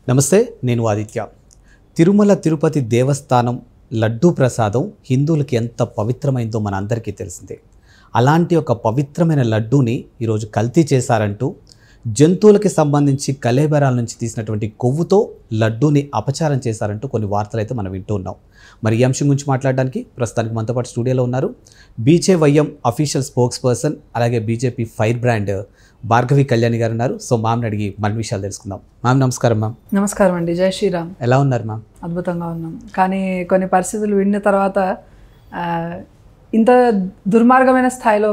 నమస్తే, నేను ఆదిత్య. తిరుమల తిరుపతి దేవస్థానం లడ్డూ ప్రసాదం హిందువులకి ఎంత పవిత్రమైందో మన అందరికీ తెలిసిందే. అలాంటి ఒక పవిత్రమైన లడ్డూని ఈరోజు కల్తీ చేశారంటూ, జంతువులకి సంబంధించి కళేబరాల నుంచి తీసినటువంటి కొవ్వుతో లడ్డూని అపచారం చేశారంటూ కొన్ని వార్తలు అయితే మనం వింటూ ఉన్నాం. మరి ఈ అంశం గురించి మాట్లాడడానికి ప్రస్తుతానికి మనతో పాటు స్టూడియోలో ఉన్నారు బీజేవైఎం అఫీషియల్ స్పోక్స్ పర్సన్, అలాగే BJP fire brand Bhargavi Kalyani గారు ఉన్నారు. సో మ్యామ్ని అడిగి మన విషయాలు తెలుసుకుందాం. మ్యామ్ నమస్కారం. మ్యామ్ నమస్కారం అండి. జై శ్రీరామ్. ఎలా ఉన్నారు మ్యామ్? అద్భుతంగా ఉన్నాం, కానీ కొన్ని పరిస్థితులు విన్న తర్వాత ఇంత దుర్మార్గమైన స్థాయిలో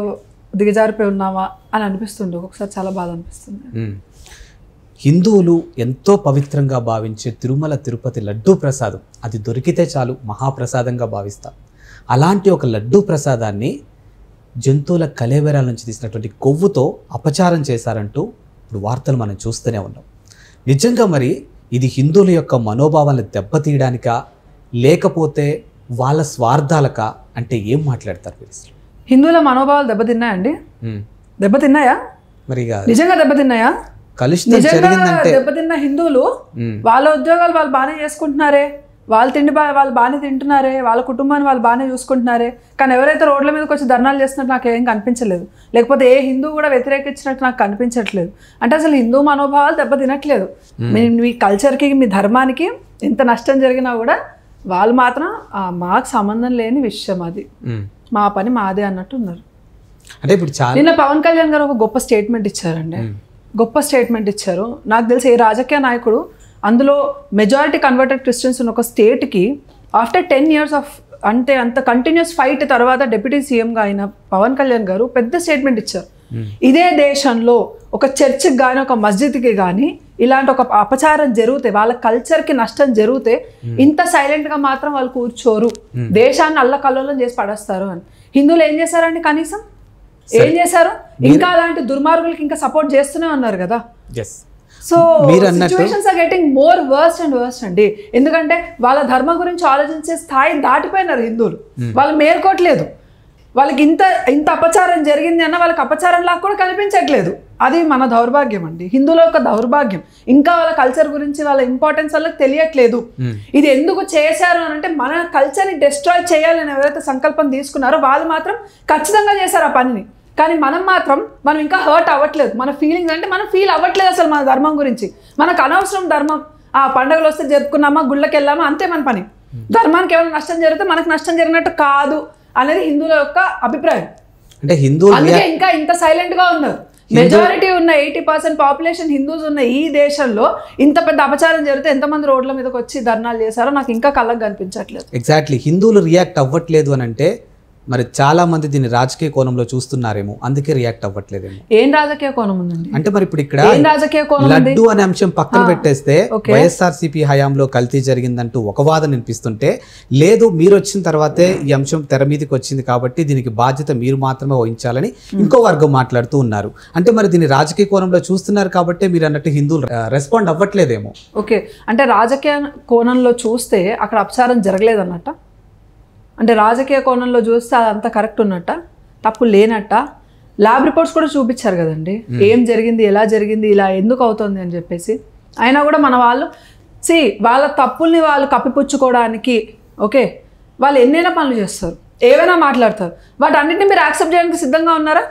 దిగజారిపోయి ఉన్నామా అని అనిపిస్తుంది. ఒక్కొక్కసారి చాలా బాధ అనిపిస్తుంది. హిందువులు ఎంతో పవిత్రంగా భావించే తిరుమల తిరుపతి లడ్డూ ప్రసాదం, అది దొరికితే చాలు మహాప్రసాదంగా భావిస్తాం. అలాంటి ఒక లడ్డూ ప్రసాదాన్ని జంతువుల కళేబరాల నుంచి తీసినటువంటి కొవ్వుతో అపచారం చేశారంటూ ఇప్పుడు వార్తలు మనం చూస్తూనే ఉన్నాం. నిజంగా మరి ఇది హిందువుల యొక్క మనోభావాలను దెబ్బతీయడానికా, లేకపోతే వాళ్ళ స్వార్థాలకా? అంటే ఏం మాట్లాడతారు మీరు? హిందువుల మనోభావాలు దెబ్బతిన్నాయండి? దెబ్బతిన్నాయా? మరి నిజంగా దెబ్బతిన్నాయా? దెబ్బతిన్న హిందువులు వాళ్ళ ఉద్యోగాలు వాళ్ళు బాగానే చేసుకుంటున్నారే, వాళ్ళ తిండి వాళ్ళు బాగానే తింటున్నారే, వాళ్ళ కుటుంబాన్ని వాళ్ళు బాగానే చూసుకుంటున్నారే. కానీ ఎవరైతే రోడ్ల మీదకి వచ్చి ధర్నాలు చేస్తున్నట్టు నాకు ఏం కనిపించలేదు. లేకపోతే ఏ హిందూ కూడా వ్యతిరేకించినట్టు నాకు కనిపించట్లేదు. అంటే అసలు హిందూ మనోభావాలు దెబ్బతినట్లేదు. మీ కల్చర్కి, మీ ధర్మానికి ఎంత నష్టం జరిగినా కూడా వాళ్ళు మాత్రం మాకు సంబంధం లేని విషయం, అది మా పని మాదే అన్నట్టు ఉన్నారు. అంటే ఇప్పుడు నిన్న పవన్ కళ్యాణ్ గారు ఒక గొప్ప స్టేట్మెంట్ ఇచ్చారండి. గొప్ప స్టేట్మెంట్ ఇచ్చారు. నాకు తెలిసి ఏ రాజకీయ నాయకుడు, అందులో మెజారిటీ కన్వర్టెడ్ క్రిస్టియన్స్ ఉన్న ఒక స్టేట్కి ఆఫ్టర్ 10 years ఆఫ్ అంటే అంత కంటిన్యూస్ ఫైట్ తర్వాత డిప్యూటీ సీఎంగా అయిన పవన్ కళ్యాణ్ గారు పెద్ద స్టేట్మెంట్ ఇచ్చారు. ఇదే దేశంలో ఒక చర్చికి కానీ ఒక మస్జిద్కి కానీ ఇలాంటి ఒక అపచారం జరిగితే, వాళ్ళ కల్చర్కి నష్టం జరిగితే ఇంత సైలెంట్గా మాత్రం వాళ్ళు కూర్చోరు, దేశాన్ని అల్లకల్లోలం చేసి పడేస్తారు అని. హిందువులు ఏం చేశారండి? కనీసం ఏం చేశారు? ఇంకా అలాంటి దుర్మార్గులకి ఇంకా సపోర్ట్ చేస్తూనే ఉన్నారు కదా. So situations are getting more worst and worst అండి. ఎందుకంటే వాళ్ళ ధర్మం గురించి ఆలోచించే స్థాయి దాటిపోయినారు హిందువులు. వాళ్ళు మేల్కోవట్లేదు. వాళ్ళకి ఇంత అపచారం జరిగింది అన్న వాళ్ళకి అపచారం లాగా కూడా కనిపించట్లేదు. అది మన దౌర్భాగ్యం అండి, హిందువుల యొక్క దౌర్భాగ్యం. ఇంకా వాళ్ళ కల్చర్ గురించి, వాళ్ళ ఇంపార్టెన్స్ వాళ్ళకి తెలియట్లేదు. ఇది ఎందుకు చేశారు అని అంటే, మన కల్చర్ని డిస్ట్రాయ్ చేయాలని ఎవరైతే సంకల్పం తీసుకున్నారో వాళ్ళు మాత్రం ఖచ్చితంగా చేశారు ఆ పనిని. కానీ మనం ఇంకా హర్ట్ అవ్వట్లేదు. మన ఫీలింగ్స్ అంటే మనం ఫీల్ అవ్వట్లేదు అసలు మన ధర్మం గురించి. మనకు అనవసరం ధర్మం. ఆ పండుగలు వస్తే జరుపుకున్నామా, గుళ్ళకి వెళ్ళామా, అంతే మన పని. ధర్మానికి ఏమైనా నష్టం జరిగితే మనకు నష్టం జరిగినట్టు కాదు అనేది హిందువుల యొక్క అభిప్రాయం. అంటే హిందువులు అందుకే ఇంకా ఇంత సైలెంట్ గా ఉన్నారు. మెజారిటీ ఉన్న 80% పాపులేషన్ హిందూస్ ఉన్న ఈ దేశంలో ఇంత పెద్ద అపచారం జరిగితే ఎంతమంది రోడ్ల మీదకి వచ్చి ధర్నాలు చేశారో నాకు ఇంకా కళ్ళకు కనిపించట్లేదు. ఎగ్జాక్ట్లీ, హిందువులు రియాక్ట్ అవ్వట్లేదు అని అంటే మరి చాలా మంది దీన్ని రాజకీయ కోణంలో చూస్తున్నారేమో, అందుకే రియాక్ట్ అవ్వట్లేదేమో. ఏం రాజకీయ కోణం ఉందండి? అంటే మరి ఇప్పుడు ఇక్కడ లడ్డు అనే అంశం పక్కన పెట్టేస్తే, వైఎస్ఆర్సీపీ హయాంలో కల్తీ జరిగిందంటూ ఒక వాదన వినిపిస్తుంటే, లేదు మీరు వచ్చిన తర్వాతే ఈ అంశం తెర మీదకి వచ్చింది కాబట్టి దీనికి బాధ్యత మీరు మాత్రమే వహించాలని ఇంకో వర్గం మాట్లాడుతూ ఉన్నారు. అంటే మరి దీన్ని రాజకీయ కోణంలో చూస్తున్నారు కాబట్టి మీరు అన్నట్టు హిందువులు రెస్పాండ్ అవ్వట్లేదేమో. ఓకే, అంటే రాజకీయ కోణంలో చూస్తే అక్కడ అపచారం జరగలేదన్నట్ట. అంటే రాజకీయ కోణంలో చూస్తే అదంతా కరెక్ట్ ఉన్నట్ట, తప్పు లేనట్ట. ల్యాబ్ రిపోర్ట్స్ కూడా చూపించారు కదండి, ఏం జరిగింది, ఎలా జరిగింది, ఇలా ఎందుకు అవుతుంది అని చెప్పేసి. అయినా కూడా మన వాళ్ళు వాళ్ళ తప్పుల్ని వాళ్ళు కప్పిపుచ్చుకోవడానికి ఓకే వాళ్ళు ఎన్నైనా పనులు చేస్తారు, ఏవైనా మాట్లాడతారు. వాటన్నిటిని మీరు యాక్సెప్ట్ చేయడానికి సిద్ధంగా ఉన్నారా?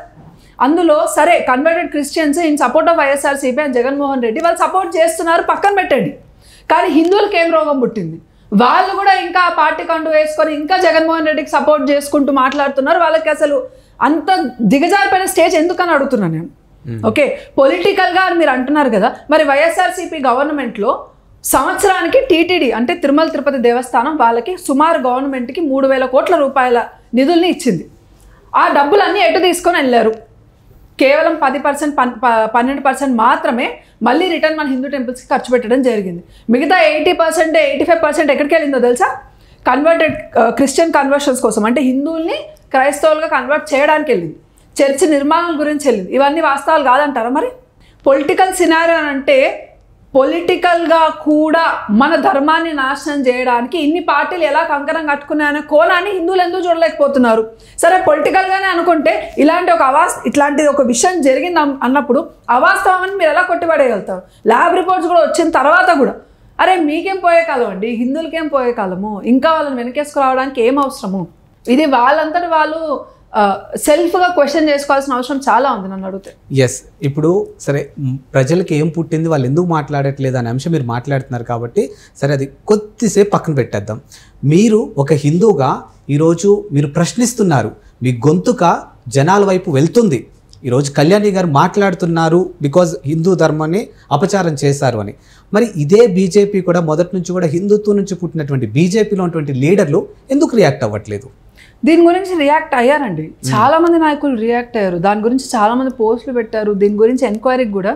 అందులో సరే converted Christians in support of YSRCP and Jaganmohan Reddy వాళ్ళు సపోర్ట్ చేస్తున్నారు, పక్కన పెట్టండి. కానీ హిందువులకి ఏం రోగం పుట్టింది? వాళ్ళు కూడా ఇంకా పార్టీ కండు వేసుకొని ఇంకా జగన్మోహన్ రెడ్డికి సపోర్ట్ చేసుకుంటూ మాట్లాడుతున్నారు. వాళ్ళకి అసలు అంత దిగజారిపోయిన స్టేజ్ ఎందుకని అడుగుతున్నాను నేను. ఓకే, పొలిటికల్గా మీరు అంటున్నారు కదా, మరి వైఎస్ఆర్సీపీ గవర్నమెంట్లో సంవత్సరానికి టీటీడీ అంటే తిరుమల తిరుపతి దేవస్థానం వాళ్ళకి సుమారు గవర్నమెంట్కి 3,000 కోట్ల రూపాయల నిధుల్ని ఇచ్చింది. ఆ డబ్బులన్నీ ఎటు తీసుకొని వెళ్ళారు? కేవలం 10%, 12% మాత్రమే మళ్ళీ రిటర్న్ మన హిందూ టెంపుల్స్కి ఖర్చు పెట్టడం జరిగింది. మిగతా 80%, 85% ఎక్కడికి వెళ్ళిందో తెలుసా? కన్వర్టెడ్ క్రిస్టియన్ కన్వర్షన్స్ కోసం, అంటే హిందువుల్ని క్రైస్తవులుగా కన్వర్ట్ చేయడానికి వెళ్ళింది. చర్చి నిర్మాణం గురించి వెళ్ళింది. ఇవన్నీ వాస్తవాలు కాదంటారా? మరి పొలిటికల్ సినారియో అంటే పొలిటికల్గా కూడా మన ధర్మాన్ని నాశనం చేయడానికి ఇన్ని పార్టీలు ఎలా కంకణం కట్టుకున్నాయనే కోణాన్ని హిందువులు ఎందుకు చూడలేకపోతున్నారు? సరే పొలిటికల్గానే అనుకుంటే ఇట్లాంటి ఒక విషయం జరిగింది అన్నప్పుడు అవాస్తవం అని మీరు ఎలా కొట్టిపడేయగలుగుతారు? ల్యాబ్ రిపోర్ట్స్ కూడా వచ్చిన తర్వాత కూడా అరే మీకేం పోయే కాలం అండి, హిందువులకేం పోయే కాలము, ఇంకా వాళ్ళని వెనకేసుకురావడానికి ఏం అవసరము? ఇది వాళ్ళంతటి వాళ్ళు సెల్ఫ్గా క్వశ్చన్ చేసుకోవాల్సిన అవసరం చాలా ఉంది నన్ను అడిగితే. ఎస్, ఇప్పుడు సరే ప్రజలకి ఏం పుట్టింది, వాళ్ళు ఎందుకు మాట్లాడట్లేదు అనే అంశం మీరు మాట్లాడుతున్నారు కాబట్టి సరే అది కొద్దిసేపు పక్కన పెట్టేద్దాం. మీరు ఒక హిందూగా ఈరోజు మీరు ప్రశ్నిస్తున్నారు, మీ గొంతుక జనాల వైపు వెళ్తుంది. ఈరోజు కళ్యాణి గారు మాట్లాడుతున్నారు బికాజ్ హిందూ ధర్మాన్ని అపచారం చేశారు అని. మరి ఇదే బీజేపీ కూడా మొదటి నుంచి కూడా హిందుత్వం నుంచి పుట్టినటువంటి బీజేపీలో ఉన్నటువంటి లీడర్లు ఎందుకు రియాక్ట్ అవ్వట్లేదు? దీని గురించి రియాక్ట్ అయ్యారండి, చాలా మంది నాయకులు రియాక్ట్ అయ్యారు. దాని గురించి చాలా మంది పోస్టులు పెట్టారు. దీని గురించి ఎంక్వైరీకి కూడా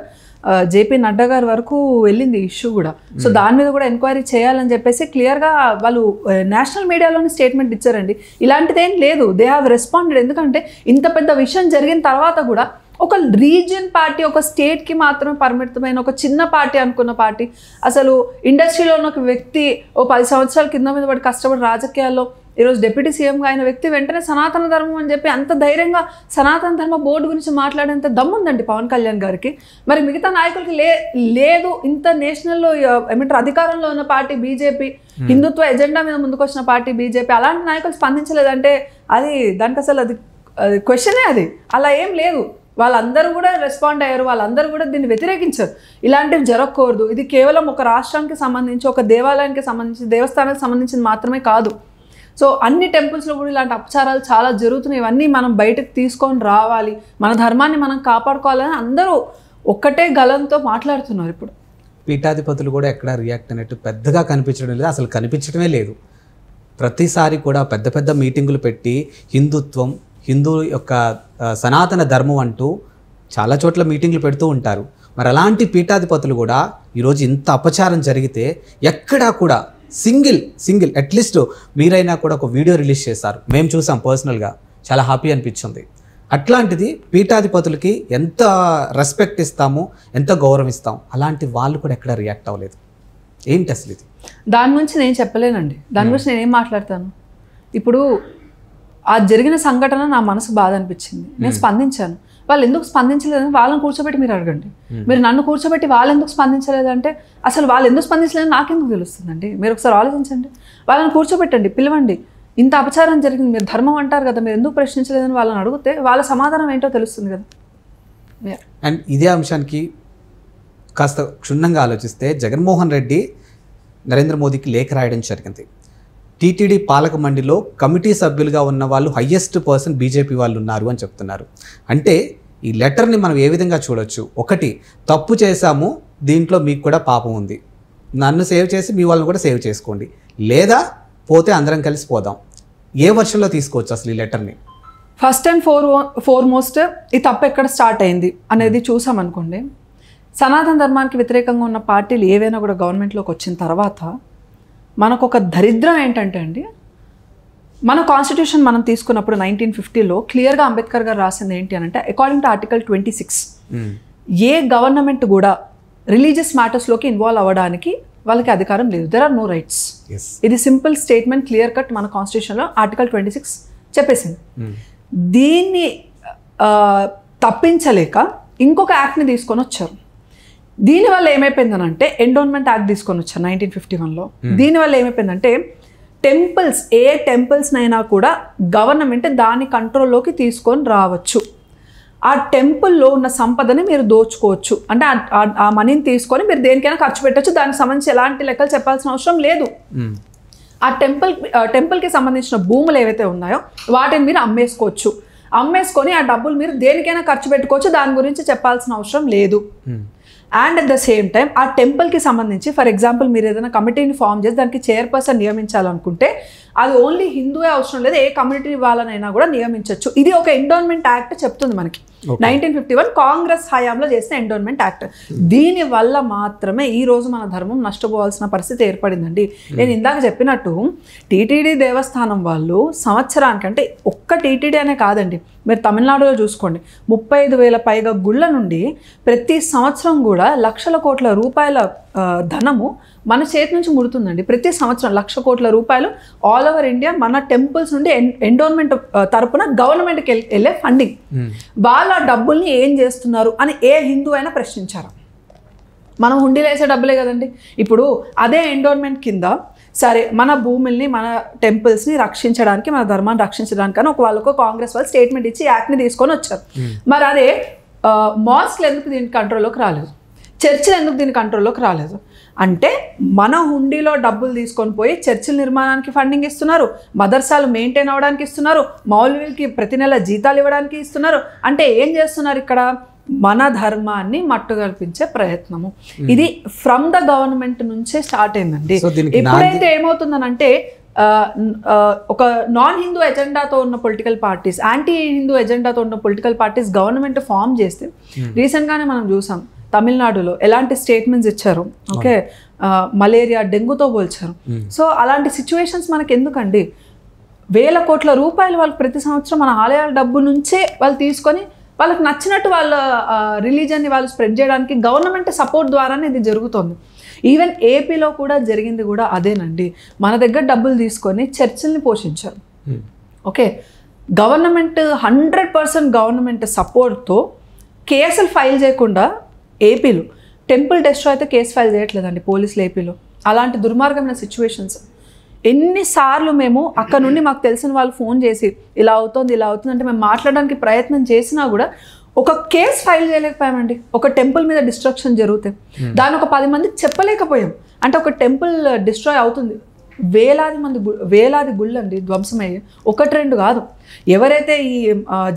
జేపీ నడ్డా గారి వరకు వెళ్ళింది ఇష్యూ కూడా. సో దాని మీద కూడా ఎంక్వైరీ చేయాలని చెప్పేసి క్లియర్గా వాళ్ళు నేషనల్ మీడియాలోనే స్టేట్మెంట్ ఇచ్చారండి. ఇలాంటిదేం లేదు, దే హ్యావ్ రెస్పాండెడ్. ఎందుకంటే ఇంత పెద్ద విషయం జరిగిన తర్వాత కూడా ఒక రీజియన్ పార్టీ, ఒక స్టేట్కి మాత్రమే పరిమితమైన ఒక చిన్న పార్టీ అనుకున్న పార్టీ, అసలు ఇండస్ట్రీలో ఉన్న ఒక వ్యక్తి 10 సంవత్సరాల కింద మీద పడి కష్టపడి రాజకీయాల్లో ఈరోజు డిప్యూటీ సీఎంగా అయిన వ్యక్తి వెంటనే సనాతన ధర్మం అని చెప్పి అంత ధైర్యంగా సనాతన ధర్మ బోర్డు గురించి మాట్లాడేంత దమ్ముందండి పవన్ కళ్యాణ్ గారికి. మరి మిగతా నాయకులకి లేదు. ఇంత నేషనల్లో ఏమంటారు అధికారంలో ఉన్న పార్టీ బీజేపీ, హిందుత్వ ఎజెండా మీద ముందుకు వచ్చిన పార్టీ బీజేపీ, అలాంటి నాయకులు స్పందించలేదంటే అది దానికి అసలు అది క్వశ్చనే. అది అలా ఏం లేదు. వాళ్ళందరూ కూడా రెస్పాండ్ అయ్యారు, వాళ్ళందరూ కూడా దీన్ని వ్యతిరేకించారు. ఇలాంటివి జరగకూడదు. ఇది కేవలం ఒక రాష్ట్రానికి సంబంధించి, ఒక దేవాలయానికి సంబంధించి, దేవస్థానానికి సంబంధించింది మాత్రమే కాదు. సో అన్ని టెంపుల్స్లో కూడా ఇలాంటి అపచారాలు చాలా జరుగుతున్నాయి. ఇవన్నీ మనం బయటకు తీసుకొని రావాలి, మన ధర్మాన్ని మనం కాపాడుకోవాలని అందరూ ఒక్కటే గలంతో మాట్లాడుతున్నారు. ఇప్పుడు పీఠాధిపతులు కూడా ఎక్కడ రియాక్ట్ అయినట్టు పెద్దగా కనిపించడం లేదు, అసలు కనిపించడమే లేదు. ప్రతిసారి కూడా పెద్ద పెద్ద మీటింగులు పెట్టి హిందుత్వం, హిందూ యొక్క సనాతన ధర్మం అంటూ చాలా చోట్ల మీటింగ్లు పెడుతూ ఉంటారు. మరి అలాంటి పీఠాధిపతులు కూడా ఈరోజు ఇంత అపచారం జరిగితే ఎక్కడా కూడా సింగిల్ అట్లీస్ట్ మీరైనా కూడా ఒక వీడియో రిలీజ్ చేశారు, మేము చూసాం పర్సనల్గా, చాలా హ్యాపీ అనిపించింది. అట్లాంటిది పీఠాధిపతులకి ఎంత రెస్పెక్ట్ ఇస్తామో, ఎంత గౌరవం ఇస్తాం, అలాంటి వాళ్ళు కూడా ఎక్కడ రియాక్ట్ అవ్వలేదు. ఏంటి అసలు ఇది? దాని గురించి నేను చెప్పలేనండి, దాని గురించి నేనేం మాట్లాడతాను. ఇప్పుడు ఆ జరిగిన సంఘటన నా మనసు బాధ అనిపించింది, నేను స్పందించాను. వాళ్ళు ఎందుకు స్పందించలేదని వాళ్ళని కూర్చోబెట్టి మీరు అడగండి. మీరు నన్ను కూర్చోబెట్టి వాళ్ళు ఎందుకు స్పందించలేదంటే అసలు వాళ్ళు ఎందుకు స్పందించలేదని నాకెందుకు తెలుస్తుందండి? మీరు ఒకసారి ఆలోచించండి. వాళ్ళని కూర్చోబెట్టండి, పిలవండి. ఇంత అపచారం జరిగింది, మీరు ధర్మం అంటారు కదా, మీరు ఎందుకు ప్రశ్నించలేదని వాళ్ళని అడిగితే వాళ్ళ సమాధానం ఏంటో తెలుస్తుంది కదా. అండ్ ఇదే అంశానికి కాస్త క్షుణ్ణంగా ఆలోచిస్తే జగన్మోహన్ రెడ్డి నరేంద్ర మోదీకి లేఖ రాయడం జరిగింది. టీటీడీ పాలక మండలిలో కమిటీ సభ్యులుగా ఉన్న వాళ్ళు హయ్యెస్ట్ పర్సన్ బీజేపీ వాళ్ళు ఉన్నారు అని చెప్తున్నారు. అంటే ఈ లెటర్ని మనం ఏ విధంగా చూడొచ్చు? ఒకటి, తప్పు చేశాము, దీంట్లో మీకు కూడా పాపం ఉంది, నన్ను సేవ్ చేసి మీ వాళ్ళని కూడా సేవ్ చేసుకోండి, లేదా పోతే అందరం కలిసి పోదాం. ఏ వర్షన్లో తీసుకోవచ్చు అసలు ఈ లెటర్ని? ఫస్ట్ అండ్ ఫోర్మోస్ట్ ఈ తప్పు ఎక్కడ స్టార్ట్ అయింది అనేది చూసామనుకోండి. సనాతన ధర్మానికి వ్యతిరేకంగా ఉన్న పార్టీలు ఏవైనా కూడా గవర్నమెంట్లోకి వచ్చిన తర్వాత మనకు ఒక దరిద్రం ఏంటంటే అండి, మన కాన్స్టిట్యూషన్ మనం తీసుకున్నప్పుడు 1950లో క్లియర్గా అంబేద్కర్ గారు రాసింది ఏంటి అని అంటే, అకార్డింగ్ టు ఆర్టికల్ 26 ఏ గవర్నమెంట్ కూడా రిలీజియస్ మ్యాటర్స్లోకి ఇన్వాల్వ్ అవ్వడానికి వాళ్ళకి అధికారం లేదు. There are no rights. ఇది సింపుల్ స్టేట్మెంట్, క్లియర్ కట్ మన కాన్స్టిట్యూషన్లో ఆర్టికల్ 26 చెప్పేసింది. దీన్ని తప్పించలేక ఇంకొక యాక్ట్ని తీసుకొని వచ్చారు. దీనివల్ల ఏమైపోయిందనంటే ఎండోన్మెంట్ యాక్ట్ తీసుకొని వచ్చారు 1951లో. దీనివల్ల ఏమైపోయిందంటే టెంపుల్స్, ఏ టెంపుల్స్నైనా కూడా గవర్నమెంట్ దాని కంట్రోల్లోకి తీసుకొని రావచ్చు. ఆ టెంపుల్లో ఉన్న సంపదని మీరు దోచుకోవచ్చు. అంటే ఆ మనీని తీసుకొని మీరు దేనికైనా ఖర్చు పెట్టచ్చు. దానికి సంబంధించి ఎలాంటి లెక్కలు చెప్పాల్సిన అవసరం లేదు. ఆ టెంపుల్కి సంబంధించిన భూములు ఏవైతే ఉన్నాయో వాటిని మీరు అమ్మేసుకొని ఆ డబ్బులు మీరు దేనికైనా ఖర్చు పెట్టుకోవచ్చు. దాని గురించి చెప్పాల్సిన అవసరం లేదు. And at the same time ఆ టెంపుల్కి సంబంధించి ఫర్ ఎగ్జాంపుల్ మీరు ఏదైనా కమిటీని ఫామ్ చేసి దానికి చైర్పర్సన్ నియమించాలనుకుంటే అది ఓన్లీ హిందూవే అవసరం లేదు, ఏ కమ్యూనిటీ వాళ్ళనైనా కూడా నియమించవచ్చు. ఇది ఒక ఎండోన్మెంట్ యాక్ట్ చెప్తుంది మనకి. 1951 కాంగ్రెస్ హయాంలో చేసిన ఎండోన్మెంట్ యాక్ట్. దీనివల్ల మాత్రమే ఈ రోజు మన ధర్మం నష్టపోవాల్సిన పరిస్థితి ఏర్పడిందండి. నేను ఇందాక చెప్పినట్టు టీటీడీ దేవస్థానం వాళ్ళు సంవత్సరానికి, అంటే ఒక్క టీటీడీ అనే కాదండి, మీరు తమిళనాడులో చూసుకోండి, 35,000 పైగా గుళ్ళ నుండి ప్రతి సంవత్సరం కూడా లక్షల కోట్ల రూపాయల ధనము మన చేతి నుంచి ముడుతుందండి. ప్రతి సంవత్సరం 1,00,000 కోట్ల రూపాయలు ఆల్ ఓవర్ ఇండియా మన టెంపుల్స్ నుండి ఎండోన్మెంట్ తరపున గవర్నమెంట్కి వెళ్ళే ఫండింగ్. వాళ్ళ డబ్బుల్ని ఏం చేస్తున్నారు అని ఏ హిందూ అయినా ప్రశ్నించారు. మనం హుండీలో వేసే డబ్బులే కదండి. ఇప్పుడు అదే ఎండోర్మెంట్ కింద సరే మన భూముల్ని మన టెంపుల్స్ని రక్షించడానికి మన ధర్మాన్ని రక్షించడానికి అని వాళ్ళకు కాంగ్రెస్ వాళ్ళు స్టేట్మెంట్ ఇచ్చి యాక్ట్ని తీసుకొని వచ్చారు. మరి అదే మాస్క్లు ఎందుకు దీని కంట్రోల్లోకి రాలేదు, చర్చిలు ఎందుకు దీని కంట్రోల్లోకి రాలేదు అంటే మన హుండీలో డబ్బులు తీసుకొని పోయి చర్చిల నిర్మాణానికి ఫండింగ్ ఇస్తున్నారు, మదర్సాలు మెయింటైన్ అవ్వడానికి ఇస్తున్నారు, మౌల్వీలకి ప్రతి నెల జీతాలు ఇవ్వడానికి ఇస్తున్నారు. అంటే ఏం చేస్తున్నారు ఇక్కడ, మన ధర్మాన్ని మట్టుగల్పించే ప్రయత్నము. ఇది ఫ్రమ్ ద గవర్నమెంట్ నుంచే స్టార్ట్ అయిందండి. ఎప్పుడైతే ఏమవుతుందనంటే ఒక నాన్ హిందూ ఎజెండాతో ఉన్న పొలిటికల్ పార్టీస్, యాంటీ హిందూ ఎజెండాతో ఉన్న పొలిటికల్ పార్టీస్ గవర్నమెంట్ ఫామ్ చేస్తే, రీసెంట్గానే మనం చూసాం తమిళనాడులో ఎలాంటి స్టేట్మెంట్స్ ఇచ్చారు. ఓకే, మలేరియా డెంగ్యూతో పోల్చారు. సో అలాంటి సిచ్యువేషన్స్ మనకి ఎందుకండి, వేల కోట్ల రూపాయలు వాళ్ళకి ప్రతి సంవత్సరం మన ఆలయాల డబ్బు నుంచే వాళ్ళు తీసుకొని వాళ్ళకి నచ్చినట్టు వాళ్ళ రిలీజన్ని వాళ్ళు స్ప్రెడ్ చేయడానికి గవర్నమెంట్ సపోర్ట్ ద్వారానే ఇది జరుగుతుంది. ఈవెన్ ఏపీలో కూడా జరిగింది కూడా అదేనండి. మన దగ్గర డబ్బులు తీసుకొని చర్చిల్ని పోషించారు. ఓకే, గవర్నమెంట్ 100% గవర్నమెంట్ సపోర్ట్తో కేసులు ఫైల్ చేయకుండా ఏపీలో టెంపుల్ డెస్ట్రాయ్ అయితే కేసు ఫైల్ చేయట్లేదండి పోలీసులు ఏపీలో. అలాంటి దుర్మార్గమైన సిచ్యువేషన్స్ ఎన్నిసార్లు మేము అక్కడ నుండి మాకు తెలిసిన వాళ్ళు ఫోన్ చేసి ఇలా అవుతుంది అంటే మేము మాట్లాడడానికి ప్రయత్నం చేసినా కూడా ఒక కేసు ఫైల్ చేయలేకపోయామండి. ఒక టెంపుల్ మీద డిస్ట్రక్షన్ జరిగితే దాని ఒక 10 మందికి చెప్పలేకపోయాం. అంటే ఒక టెంపుల్ డిస్ట్రాయ్ అవుతుంది, వేలాది గుళ్ళు అండి ధ్వంసమయ్యి, 1-2 కాదు. ఎవరైతే ఈ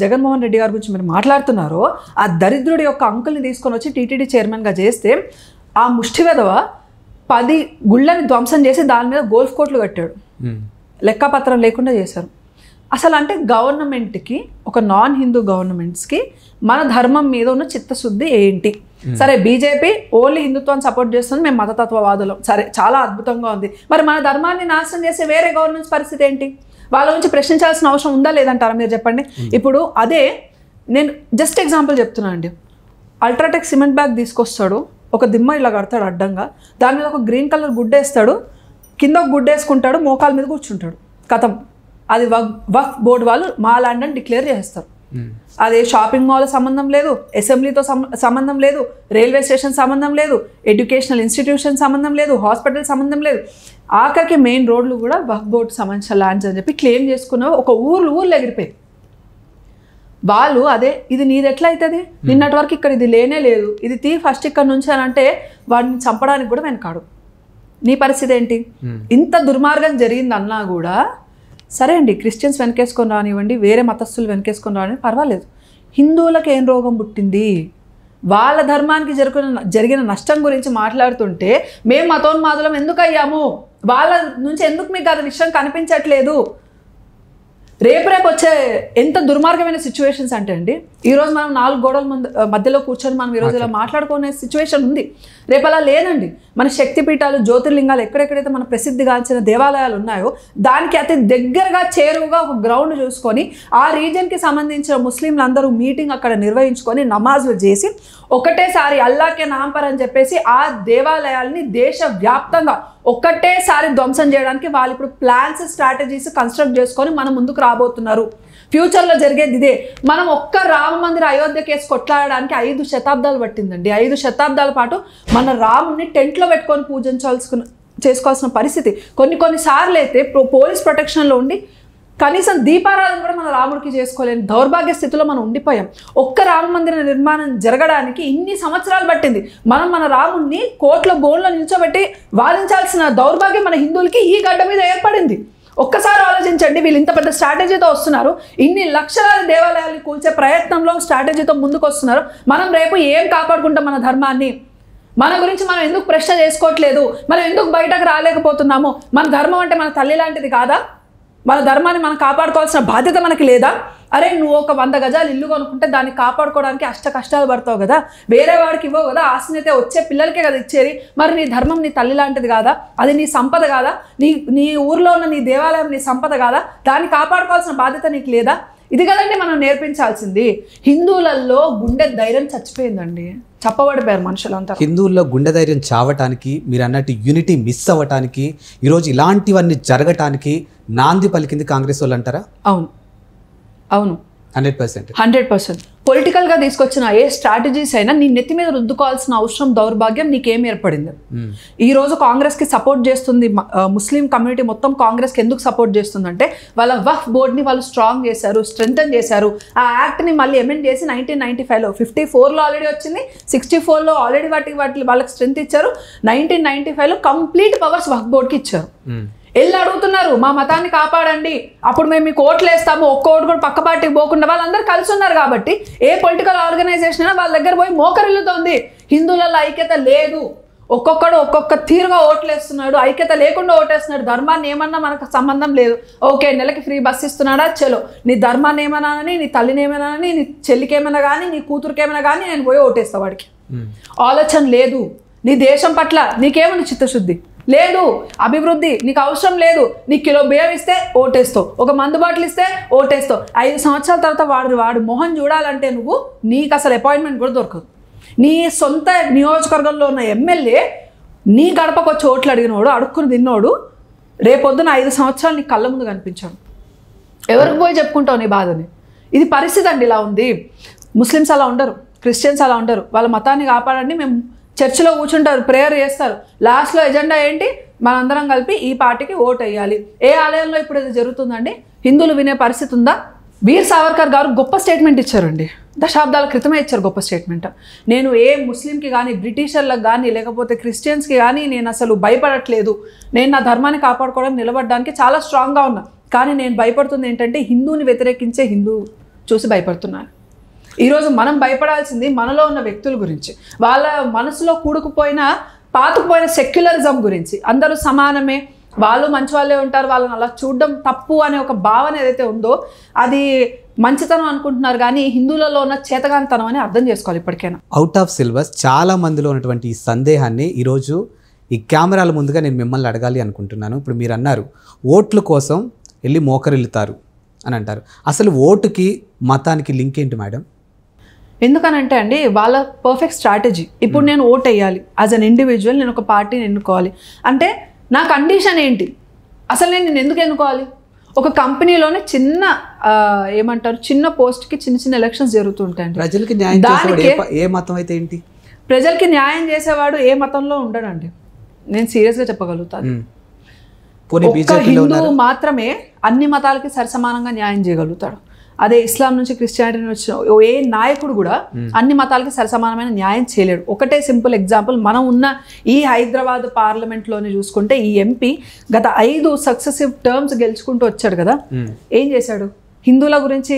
జగన్మోహన్ రెడ్డి గారి గురించి మీరు మాట్లాడుతున్నారో ఆ దరిద్రుడి యొక్క అంకుల్ని తీసుకొని వచ్చి టీటీడీ చైర్మన్గా చేస్తే ఆ ముష్టి వెధవ 10 గుళ్ళని ధ్వంసం చేసి దాని మీద గోల్ఫ్ కోర్టులు కట్టాడు, లెక్కపత్రం లేకుండా చేశారు. అసలు అంటే గవర్నమెంట్కి, ఒక నాన్ హిందూ గవర్నమెంట్స్కి మన ధర్మం మీద ఉన్న చిత్తశుద్ధి ఏంటి? సరే బీజేపీ ఓన్లీ హిందుత్వాన్ని సపోర్ట్ చేస్తుంది, మేము మతతత్వవాదులం, సరే చాలా అద్భుతంగా ఉంది. మరి మన ధర్మాన్ని నాశనం చేసే వేరే గవర్నమెంట్స్ పరిస్థితి ఏంటి? వాళ్ళ గురించి ప్రశ్నించాల్సిన అవసరం ఉందా లేదంటారా మీరు చెప్పండి. ఇప్పుడు అదే నేను జస్ట్ ఎగ్జాంపుల్ చెప్తున్నాను అండి. అల్ట్రాటెక్ సిమెంట్ బ్యాగ్ తీసుకొస్తాడు, ఒక దిమ్మ ఇలా కడతాడు అడ్డంగా, దాని మీద ఒక గ్రీన్ కలర్ గుడ్డ వేస్తాడు, కింద ఒక గుడ్డ వేసుకుంటాడు, మోకాల మీద కూర్చుంటాడు, కథం. అది వక్ఫ్ బోర్డు వాళ్ళు మా ల్యాండ్ అని డిక్లేర్ చేస్తారు. అదే షాపింగ్ మాల్ సంబంధం లేదు, అసెంబ్లీతో సంబంధం లేదు, రైల్వే స్టేషన్ సంబంధం లేదు, ఎడ్యుకేషనల్ ఇన్స్టిట్యూషన్ సంబంధం లేదు, హాస్పిటల్ సంబంధం లేదు. ఆఖరికి మెయిన్ రోడ్లు కూడా వక్ఫ్ బోర్డు సంబంధించిన ల్యాండ్స్ అని చెప్పి క్లెయిమ్ చేసుకున్న ఒక ఊర్లు ఎగిరిపోయి వాళ్ళు అదే ఇది నీది ఎట్లా అవుతుంది, నిన్నటి వరకు ఇక్కడ ఇది లేనే లేదు, ఇది ఫస్ట్ ఇక్కడ నుంచి అని అంటే వాడిని చంపడానికి కూడా వెనకాడు. నీ పరిస్థితి ఏంటి? ఇంత దుర్మార్గం జరిగిందన్నా కూడా సరే అండి, క్రిస్టియన్స్ వెనకేసుకొని రానివ్వండి, వేరే మతస్థులు వెనకేసుకొని రానివ్వండి, పర్వాలేదు. హిందువులకు ఏం రోగం పుట్టింది? వాళ్ళ ధర్మానికి జరిగిన నష్టం గురించి మాట్లాడుతుంటే మేము మతోన్మాదులం ఎందుకు అయ్యాము, వాళ్ళ నుంచి ఎందుకు మీకు అది విషయం కనిపించట్లేదు? రేపు వచ్చే ఎంత దుర్మార్గమైన సిచ్యువేషన్స్ అంటే అండి, ఈరోజు మనం 4 గోడల మధ్యలో కూర్చొని మనం ఈరోజు ఇలా మాట్లాడుకునే సిచ్యువేషన్ ఉంది. రేపు అలా లేదండి. మన శక్తిపీఠాలు, జ్యోతిర్లింగాలు, ఎక్కడెక్కడైతే మన ప్రసిద్ధిగాంచిన దేవాలయాలు ఉన్నాయో దానికి అతి దగ్గరగా చేరువుగా ఒక గ్రౌండ్ చూసుకొని ఆ రీజన్కి సంబంధించిన ముస్లింలు అందరూ మీటింగ్ అక్కడ నిర్వహించుకొని నమాజులు చేసి ఒకటేసారి అల్లాకే నాంపర్ అని చెప్పేసి ఆ దేవాలయాల్ని దేశవ్యాప్తంగా ఒక్కటేసారి ధ్వంసం చేయడానికి వాళ్ళు ఇప్పుడు ప్లాన్స్, స్ట్రాటజీస్ కన్స్ట్రక్ట్ చేసుకొని మనం ముందుకు రాబోతున్నారు. ఫ్యూచర్లో జరిగేది ఇదే. మనం ఒక్క రామ మందిర అయోధ్య కేసు కొట్లాడడానికి 5 శతాబ్దాలు పట్టిందండి. 5 శతాబ్దాల పాటు మన రాముని టెంట్లో పెట్టుకొని చేసుకోవాల్సిన పరిస్థితి. కొన్నిసార్లు అయితే పోలీస్ ప్రొటెక్షన్లో ఉండి కనీసం దీపారాధన కూడా మన రాముడికి చేసుకోలేని దౌర్భాగ్య స్థితిలో మనం ఉండిపోయాం. ఒక్క రామ మందిర నిర్మాణం జరగడానికి ఇన్ని సంవత్సరాలు పట్టింది. మనం మన రాముడిని కోట్ల బోన్లో నిల్చోబెట్టి వాదించాల్సిన దౌర్భాగ్యం మన హిందువులకి ఈ గడ్డ మీద ఏర్పడింది. ఒక్కసారి ఆలోచించండి, వీళ్ళు ఇంత పెద్ద స్ట్రాటజీతో వస్తున్నారు, ఇన్ని లక్షలాది దేవాలయాల్ని కూల్చే ప్రయత్నంలో స్ట్రాటజీతో ముందుకు వస్తున్నారు. మనం రేపు ఏం కాపాడుకుంటాం మన ధర్మాన్ని? మన గురించి మనం ఎందుకు ప్రశ్న చేసుకోవట్లేదు? మనం ఎందుకు బయటకు రాలేకపోతున్నాము? మన ధర్మం అంటే మన తల్లి లాంటిది కాదా? మన ధర్మాన్ని మనం కాపాడుకోవాల్సిన బాధ్యత మనకి లేదా? అరే నువ్వు ఒక 100 గజాలు ఇల్లు కొనుక్కుంటే దాన్ని కాపాడుకోవడానికి కష్టాలు పడతావు కదా, వేరే వాడికి ఇవ్వవు కదా, ఆస్తిని అయితే వచ్చే పిల్లలకే కదా ఇచ్చేది. మరి నీ ధర్మం నీ తల్లి లాంటిది కాదా? అది నీ సంపద కాదా? నీ ఊర్లో ఉన్న నీ దేవాలయం నీ సంపద కాదా? దాన్ని కాపాడుకోవాల్సిన బాధ్యత నీకు లేదా? ఇది కదండి మనం నేర్పించాల్సింది. హిందువులలో గుండె ధైర్యం చచ్చిపోయిందండి, చెప్పబడిపోయారు మనుషులంతా. హిందువుల్లో గుండె ధైర్యం చావటానికి, మీరు అన్నట్టు యూనిటీ మిస్ అవ్వటానికి, ఈరోజు ఇలాంటివన్నీ జరగటానికి నాంది పలికింది కాంగ్రెస్ వాళ్ళు అంటారా? అవును 100%. పొలిటికల్గా తీసుకొచ్చిన ఏ స్ట్రాటజీస్ అయినా నీ నెత్తి మీద రుద్దుకోవాల్సిన అవసరం దౌర్భాగ్యం నీకేం ఏర్పడింది? ఈ రోజు కాంగ్రెస్కి సపోర్ట్ చేస్తుంది ముస్లిం కమ్యూనిటీ మొత్తం కాంగ్రెస్కి ఎందుకు సపోర్ట్ చేస్తుందంటే వాళ్ళ వక్ఫ్ బోర్డ్ని వాళ్ళు స్ట్రాంగ్ చేశారు, స్ట్రెంథన్ చేశారు. ఆ యాక్ట్ని మళ్ళీ అమెండ్ చేసి 1995లో 54లో ఆల్రెడీ వచ్చింది, 64లో ఆల్రెడీ వాళ్ళకి స్ట్రెంత్ ఇచ్చారు, 1995లో కంప్లీట్ పవర్స్ వక్ఫ్ బోర్డ్కి ఇచ్చారు. వెళ్ళి అడుగుతున్నారు మా మతాన్ని కాపాడండి, అప్పుడు మేము మీకు ఓట్లు వేస్తాము, ఒక్క ఓటు కూడా పక్క పార్టీకి పోకుండా. వాళ్ళందరూ కలిసి ఉన్నారు కాబట్టి ఏ పొలిటికల్ ఆర్గనైజేషన్ అయినా వాళ్ళ దగ్గర పోయి మోకరిల్లుతోంది. హిందువులలో ఐక్యత లేదు, ఒక్కొక్కడు ఒక్కొక్క తీరుగా ఓట్లు వేస్తున్నాడు, ఐక్యత లేకుండా ఓటేస్తున్నాడు. ధర్మాన్ని ఏమన్నా మనకు సంబంధం లేదు. ఓకే, నెలకి ఫ్రీ బస్ ఇస్తున్నాడా, చలో నీ ధర్మాన్ని ఏమన్నానని, నీ తల్లిని ఏమన్నానని, నీ చెల్లికి ఏమైనా కానీ, నీ కూతురికి ఏమైనా కానీ నేను పోయి ఓటేస్తా. వాడికి ఆలోచన లేదు. నీ దేశం పట్ల నీకేమన్నా చిత్తశుద్ధి లేదు, అభివృద్ధి నీకు అవసరం లేదు. నీకు కిలో బియ్యం ఇస్తే ఓటేస్తావు, ఒక మందు బాటిల్ ఇస్తే ఓటేస్తావు. 5 సంవత్సరాల తర్వాత వాడు మొహం చూడాలంటే నీకు అసలు అపాయింట్మెంట్ కూడా దొరకదు. నీ సొంత నియోజకవర్గంలో ఉన్న ఎమ్మెల్యే నీ గడపకు వచ్చి ఓట్లు అడిగినోడు, అడుక్కుని తిన్నోడు, రేపొద్దున 5 సంవత్సరాలు నీ కళ్ళ ముందు కనిపించాడు. ఎవరికి పోయి చెప్పుకుంటావు నీ బాధని? ఇది పరిస్థితి అండి. ఇలా ఉంది. ముస్లిమ్స్ అలా ఉండరు, క్రిస్టియన్స్ అలా ఉండరు. వాళ్ళ మతాన్ని కాపాడండి, మేము చర్చిలో కూర్చుంటారు, ప్రేయర్ చేస్తారు. లాస్ట్లో ఎజెండా ఏంటి? మనందరం కలిపి ఈ పార్టీకి ఓటు వేయాలి. ఏ ఆలయంలో ఇప్పుడు ఇది జరుగుతుందండి? హిందువులు వినే పరిస్థితి ఉందా? వీర్ సావర్కర్ గారు గొప్ప స్టేట్మెంట్ ఇచ్చారండి, దశాబ్దాల క్రితమే ఇచ్చారు గొప్ప స్టేట్మెంట్. నేను ఏ ముస్లింకి కానీ, బ్రిటిషర్లకు కానీ, లేకపోతే క్రిస్టియన్స్కి కానీ నేను అసలు భయపడట్లేదు. నేను నా ధర్మాన్ని కాపాడుకోవడం, నిలబడడానికి చాలా స్ట్రాంగ్గా ఉన్నా. కానీ నేను భయపడుతుంది ఏంటంటే హిందువుని వ్యతిరేకించే హిందూ చూసి భయపడుతున్నాను. ఈరోజు మనం భయపడాల్సింది మనలో ఉన్న వ్యక్తుల గురించి, వాళ్ళ మనసులో కూడుకుపోయిన పాతుకుపోయిన సెక్యులరిజం గురించి. అందరూ సమానమే, వాళ్ళు మంచి వాళ్ళే ఉంటారు, వాళ్ళని అలా చూడడం తప్పు అనే ఒక భావన ఏదైతే ఉందో అది మంచితనం అనుకుంటున్నారు. కానీ హిందువులలో ఉన్న చేతగానితనం అని అర్థం చేసుకోవాలి ఇప్పటికైనా. అవుట్ ఆఫ్ సిలబస్ చాలా మందిలో ఉన్నటువంటి ఈ సందేహాన్ని ఈరోజు ఈ కెమెరాల ముందుగా నేను మిమ్మల్ని అడగాలి అనుకుంటున్నాను. ఇప్పుడు మీరు అన్నారు ఓట్ల కోసం వెళ్ళి మోకరిల్లుతారు అని అంటారు. అసలు ఓటుకి మతానికి లింక్ ఏంటి మేడం? ఎందుకనంటే అండి, వాళ్ళ పర్ఫెక్ట్ స్ట్రాటజీ. ఇప్పుడు నేను ఓట్ వేయాలి, యాజ్ అన్ ఇండివిజువల్ నేను ఒక పార్టీని ఎన్నుకోవాలి అంటే నా కండిషన్ ఏంటి? అసలు నేను ఎందుకు ఎన్నుకోవాలి? ఒక కంపెనీలోనే చిన్న ఏమంటారు, చిన్న పోస్ట్కి చిన్న చిన్న ఎలక్షన్స్ జరుగుతుంటాయండి. ప్రజలకి న్యాయం చేసేవాడు ఏ మతం అయితే ఏంటి? ప్రజలకి న్యాయం చేసేవాడు ఏ మతంలో ఉండడండి. నేను సీరియస్గా చెప్పగలుగుతాను. హిందువు మాత్రమే అన్ని మతాలకి సరిసమానంగా న్యాయం చేయగలుగుతాడు. అదే ఇస్లాం నుంచి క్రిస్టియానిటీ వచ్చిన ఏ నాయకుడు కూడా అన్ని మతాలకి సరిసమానమైన న్యాయం చేయలేడు. ఒకటే సింపుల్ ఎగ్జాంపుల్, మనం ఉన్న ఈ హైదరాబాద్ పార్లమెంట్లోనే చూసుకుంటే ఈ ఎంపీ గత 5 సక్సెసివ్ టర్మ్స్ గెలుచుకుంటూ వచ్చాడు కదా. ఏం చేశాడు? హిందువుల గురించి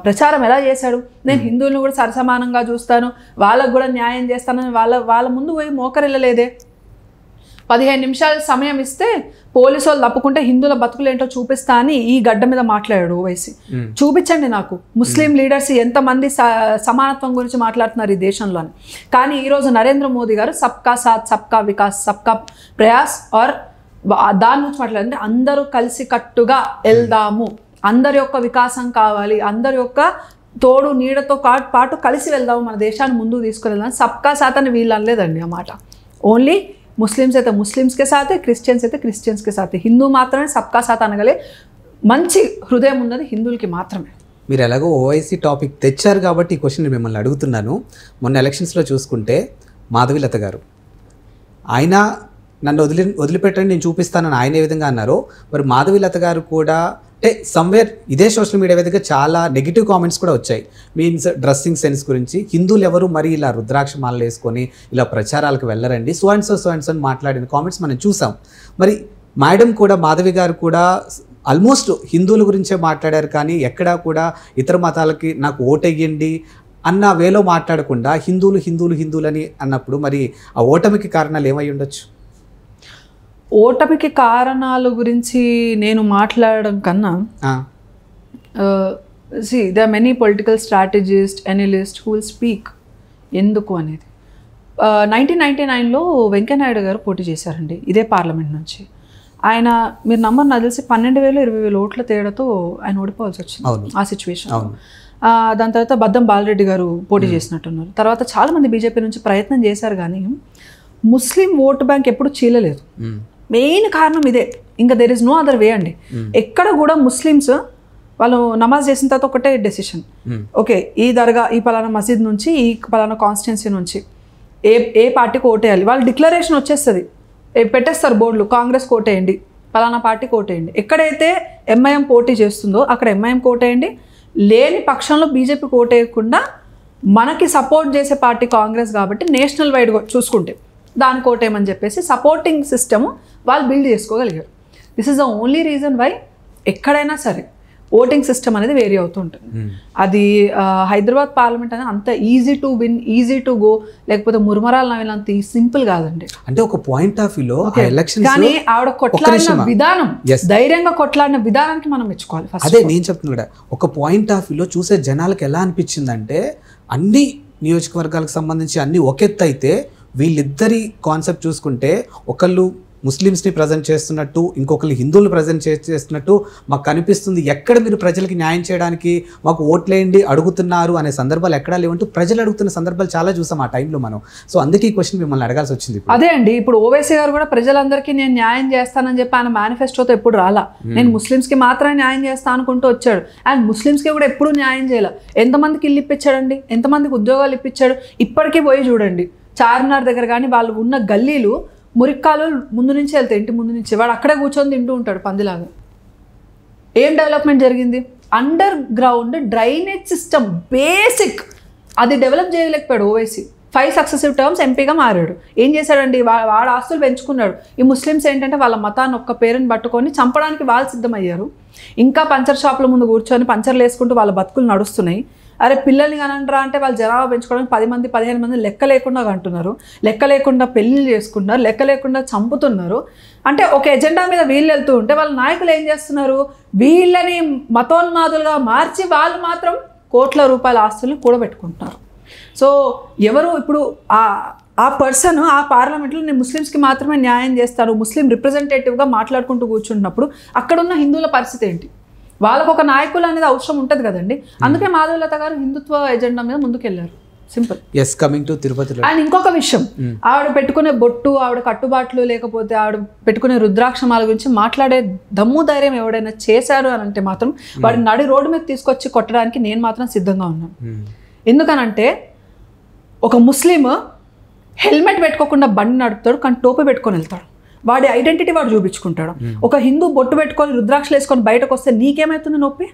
ప్రచారం ఎలా చేశాడు? నేను హిందువులను కూడా సరిసమానంగా చూస్తాను, వాళ్ళకు కూడా న్యాయం చేస్తానని వాళ్ళ ముందు పోయి మోకరిల్లలేదే. 15 నిమిషాలు సమయం ఇస్తే పోలీసు వాళ్ళు తప్పుకుంటే హిందువుల బతుకులు ఏంటో చూపిస్తా అని ఈ గడ్డ మీద మాట్లాడాడు ఓవైసీ. చూపించండి నాకు ముస్లిం లీడర్స్ ఎంతమంది సమానత్వం గురించి మాట్లాడుతున్నారు ఈ దేశంలో అని. కానీ ఈరోజు నరేంద్ర మోదీ గారు సబ్కా సాత్, సబ్కా వికాస్, సబ్కా ప్రయాస్ ఆర్ దాని నుంచి మాట్లాడంటే అందరూ కలిసి కట్టుగా వెళ్దాము, అందరి యొక్క వికాసం కావాలి, అందరి యొక్క తోడు నీడతో పాటు కలిసి వెళ్దాము, మన దేశాన్ని ముందుకు తీసుకుని వెళ్దాం. సబ్కా సాత్ అని వీళ్ళు అనలేదండి ఆ మాట. ఓన్లీ ముస్లిమ్స్ అయితే ముస్లిమ్స్కే సాతే, క్రిస్టియన్స్ అయితే క్రిస్టియన్స్కే సాతే. హిందూ మాత్రమే సబ్కా సాత్ అనగలే మంచి హృదయం ఉన్నది హిందువులకి మాత్రమే. మీరు ఎలాగో ఓవైసీ టాపిక్ తెచ్చారు కాబట్టి ఈ క్వశ్చన్ మిమ్మల్ని అడుగుతున్నాను. మొన్న ఎలక్షన్స్లో చూసుకుంటే మాధవీలత గారు, ఆయన నన్ను వదిలిపెట్టండి నేను చూపిస్తానని ఆయన ఏ విధంగా అన్నారో, మరి మాధవీలత గారు కూడా అంటే సమ్వేర్ ఇదే సోషల్ మీడియా వేదికగా చాలా నెగిటివ్ కామెంట్స్ కూడా వచ్చాయి. మీన్స్ డ్రెస్సింగ్ సెన్స్ గురించి, హిందువులు ఎవరు మరి ఇలా రుద్రాక్ష మాలలు వేసుకొని ఇలా ప్రచారాలకు వెళ్ళరండి, సో అండ్ సో అని మాట్లాడిన కామెంట్స్ మనం చూసాం. మరి మేడం కూడా, మాధవి గారు కూడా ఆల్మోస్ట్ హిందువుల గురించే మాట్లాడారు, కానీ ఎక్కడా కూడా ఇతర మతాలకి నాకు ఓటెయ్యండి అన్న వేలో మాట్లాడకుండా హిందువులు హిందువులు హిందువులు అని అన్నప్పుడు మరి ఆ ఓటమికి కారణాలు ఏమై ఉండొచ్చు? ఓటమికి కారణాల గురించి నేను మాట్లాడడం కన్నా, they are many political strategist, analyst who will speak ఎందుకు అనేది. 1999లో వెంకయ్యనాయుడు గారు పోటీ చేశారండి ఇదే పార్లమెంట్ నుంచి. ఆయన మీరు నంబర్ నాకు తెలిసి 12,000-20,000 ఓట్ల తేడాతో ఆయన ఓడిపోవాల్సి వచ్చింది ఆ సిచ్యువేషన్. దాని తర్వాత బద్దం బాలరెడ్డి గారు పోటీ చేసినట్టున్నారు. తర్వాత చాలామంది బీజేపీ నుంచి ప్రయత్నం చేశారు, కానీ ముస్లిం ఓటు బ్యాంక్ ఎప్పుడు చీలలేదు. మెయిన్ కారణం ఇదే, ఇంకా there is no other way అండి. ఎక్కడ కూడా ముస్లిమ్స్ వాళ్ళు నమాజ్ చేసిన తర్వాత ఒకటే డెసిషన్, ఓకే ఈ దర్గా ఈ పలానా మసీద్ నుంచి ఈ పలానా కాన్స్టిట్యున్సీ నుంచి ఏ పార్టీకి ఓటేయాలి, వాళ్ళు డిక్లరేషన్ వచ్చేస్తుంది, పెట్టేస్తారు బోర్డులు, కాంగ్రెస్ ఓటేయండి, పలానా పార్టీకి ఓటేయండి. ఎక్కడైతే ఎంఐఎం పోటీ చేస్తుందో అక్కడ ఎంఐఎం ఓటేయండి, లేని పక్షంలో బీజేపీకి ఓటేయకుండా మనకి సపోర్ట్ చేసే పార్టీ కాంగ్రెస్ కాబట్టి నేషనల్ వైడ్గా చూసుకుంటే దానికి ఓటేయమని చెప్పేసి సపోర్టింగ్ సిస్టమ్ వాళ్ళు బిల్డ్ చేసుకోగలిగారు. This is the only reason why ఎక్కడైనా సరే ఓటింగ్ సిస్టమ్ అనేది వేరీ అవుతూ ఉంటుంది. అది హైదరాబాద్ పార్లమెంట్ అనేది అంత easy to win, easy to go, లేకపోతే మురమరాలు నవ్విన అంత సింపుల్ కాదండి. అంటే ఒక పాయింట్ ఆఫ్ వ్యూలో కానీ ఆవిడ కొట్లాడిన విధానం, ధైర్యంగా కొట్లాడిన విధానానికి మనం మెచ్చుకోవాలి. అదే నేను చెప్తున్నా కూడా, ఒక పాయింట్ ఆఫ్ వ్యూలో చూసే జనాలకు ఎలా అనిపించిందంటే అన్ని నియోజకవర్గాలకు సంబంధించి అన్ని ఒకెత్తు అయితే వీళ్ళిద్దరి కాన్సెప్ట్ చూసుకుంటే ఒకళ్ళు ముస్లిమ్స్ని ప్రజెంట్ చేస్తున్నట్టు, ఇంకొకరు హిందువులు ప్రజెంట్ చేస్తున్నట్టు మాకు కనిపిస్తుంది. ఎక్కడ మీరు ప్రజలకి న్యాయం చేయడానికి మాకు ఓట్లేయండి అడుగుతున్నారు అనే సందర్భాలు ఎక్కడా లేవంటూ ప్రజలు అడుగుతున్న సందర్భాలు చాలా చూసాం ఆ టైంలో మనం. సో అందుకే ఈ క్వశ్చన్ మిమ్మల్ని అడగాల్సి వచ్చింది. అదే అండి, ఇప్పుడు ఓవైసీ గారు కూడా ప్రజలందరికీ నేను న్యాయం చేస్తానని చెప్పి ఆయన మేనిఫెస్టోతో ఎప్పుడు రాలా, నేను ముస్లిమ్స్కి మాత్రమే న్యాయం చేస్తాను అనుకుంటూ వచ్చాడు. అండ్ ముస్లిమ్స్కి కూడా ఎప్పుడు న్యాయం చేయాలి. ఎంతమందికి ఇల్లు ఇప్పించాడండి, ఎంతమందికి ఉద్యోగాలు ఇప్పించాడు. ఇప్పటికీ పోయి చూడండి చార్మినార్ దగ్గర కానీ వాళ్ళు ఉన్న గల్లీలు మురిక్కాలు ముందు నుంచి వెళ్తాయి, ఇంటి ముందు నుంచి, వాడు అక్కడే కూర్చొని తింటూ ఉంటాడు పందిలాగా. ఏం డెవలప్మెంట్ జరిగింది? Under ground drainage system basic అది డెవలప్ చేయలేకపోయాడు ఓవైసీ. 5 సక్సెసివ్ టర్మ్స్ ఎంపీగా మారాడు. ఏం చేశాడండి? వాడు ఆస్తులు పెంచుకున్నాడు. ఈ ముస్లిమ్స్ ఏంటంటే వాళ్ళ మతాన్ని ఒక్క పేరుని పట్టుకొని చంపడానికి వాళ్ళు సిద్ధమయ్యారు. ఇంకా పంచర్ షాపుల ముందు కూర్చొని పంచర్లు వేసుకుంటూ వాళ్ళ బతుకులు నడుస్తున్నాయి. అరే పిల్లల్ని కనంటారా అంటే వాళ్ళు జనాభా పెంచుకోవడానికి 10 మంది 15 మంది లెక్క లేకుండా కంటున్నారు, లెక్క లేకుండా పెళ్ళిళ్ళు చేసుకుంటున్నారు, లెక్క లేకుండా చంపుతున్నారు. అంటే ఒక ఎజెండా మీద వీళ్ళు వెళ్తూ ఉంటే వాళ్ళ నాయకులు ఏం చేస్తున్నారు? వీళ్ళని మతోన్మాదులుగా మార్చి వాళ్ళు మాత్రం కోట్ల రూపాయల ఆస్తుల్ని కూడబెట్టుకుంటున్నారు. సో ఎవరు ఇప్పుడు ఆ పర్సన్ ఆ పార్లమెంట్లో నేను ముస్లిమ్స్కి మాత్రమే న్యాయం చేస్తాను, ముస్లిం రిప్రజెంటేటివ్గా మాట్లాడుకుంటూ కూర్చుంటున్నప్పుడు అక్కడున్న హిందువుల పరిస్థితి ఏంటి? వాళ్ళకు ఒక నాయకులు అనేది అవసరం ఉంటుంది కదండి. అందుకే మాధవలత గారు హిందుత్వ ఎజెండా మీద ముందుకెళ్లారు. Simple. yes coming to Tirupati. And ఇంకొక విషయం, ఆవిడ పెట్టుకునే బొట్టు, ఆవిడ కట్టుబాట్లు, లేకపోతే ఆవిడ పెట్టుకునే రుద్రాక్షమాల గురించి మాట్లాడే దమ్ము ధైర్యం ఎవడైనా చేశారు అని అంటే మాత్రం వాడిని నడి రోడ్డు మీద తీసుకొచ్చి కొట్టడానికి నేను మాత్రం సిద్ధంగా ఉన్నాను. ఎందుకనంటే ఒక ముస్లిం హెల్మెట్ పెట్టుకోకుండా బండి నడుపుతాడు, కానీ టోపీ పెట్టుకొని వెళ్తాడు. వాడి ఐడెంటిటీ వాడు చూపించుకుంటాడు. ఒక హిందూ బొట్టు పెట్టుకొని రుద్రాక్షలు వేసుకొని బయటకు వస్తే నీకేమవుతుంది నొప్పి?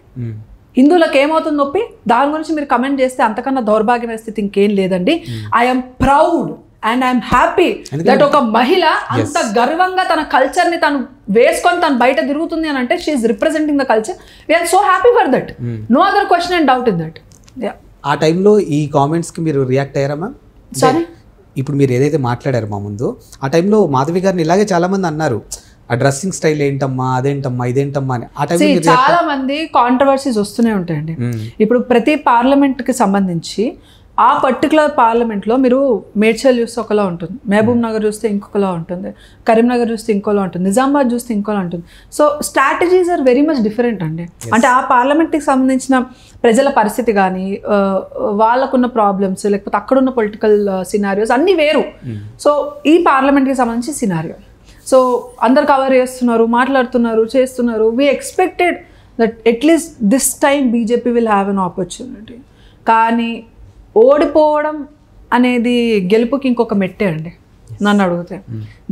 హిందువులకు ఏమవుతుంది నొప్పి? దాని గురించి మీరు కమెంట్ చేస్తే అంతకన్నా దౌర్భాగ్యమైన స్థితి ఇంకేం లేదండి. I'm proud and I'm happy that ఒక మహిళ అంత గర్వంగా తన కల్చర్ని తను వేసుకొని తను బయట తిరుగుతుంది అని అంటే she is representing the culture. We are so happy for that. No other question and doubt in that. ఆ టైంలో ఈ కామెంట్స్కి మీరు రియాక్ట్ అయ్యారా మ్యామ్? సారీ, ఇప్పుడు మీరు ఏదైతే మాట్లాడారు మా ముందు, ఆ టైంలో మాధవి గారిని ఇలాగే చాలా మంది అన్నారు, ఆ డ్రెస్సింగ్ స్టైల్ ఏంటమ్మా, అదేంటమ్మా, ఇదేంటమ్మా అని. ఆ టైంలో చాలా మంది కాంట్రవర్సీస్ వస్తూనే ఉంటాయండి. ఇప్పుడు ప్రతి పార్లమెంట్కి సంబంధించి ఆ పర్టికులర్ పార్లమెంట్లో మీరు మేడ్చల్ చూస్తే ఒకలా ఉంటుంది, మహబూబ్ నగర్ చూస్తే ఇంకొకలా ఉంటుంది, కరీంనగర్ చూస్తే ఇంకోలా ఉంటుంది, నిజామాబాద్ చూస్తే ఇంకోలా ఉంటుంది. So strategies are very much different అండి. అంటే ఆ పార్లమెంట్కి సంబంధించిన ప్రజల పరిస్థితి కానీ, వాళ్ళకున్న ప్రాబ్లమ్స్, లేకపోతే అక్కడున్న పొలిటికల్ సినారియోస్ అన్నీ వేరు. సో ఈ పార్లమెంట్కి సంబంధించి సినారియో, సో అందరు కవర్ చేస్తున్నారు, మాట్లాడుతున్నారు, చేస్తున్నారు. We expected that at least this time BJP will have an opportunity. కానీ ఓడిపోవడం అనేది గెలుపుకి ఇంకొక మెట్టే అండి నన్ను అడిగితే.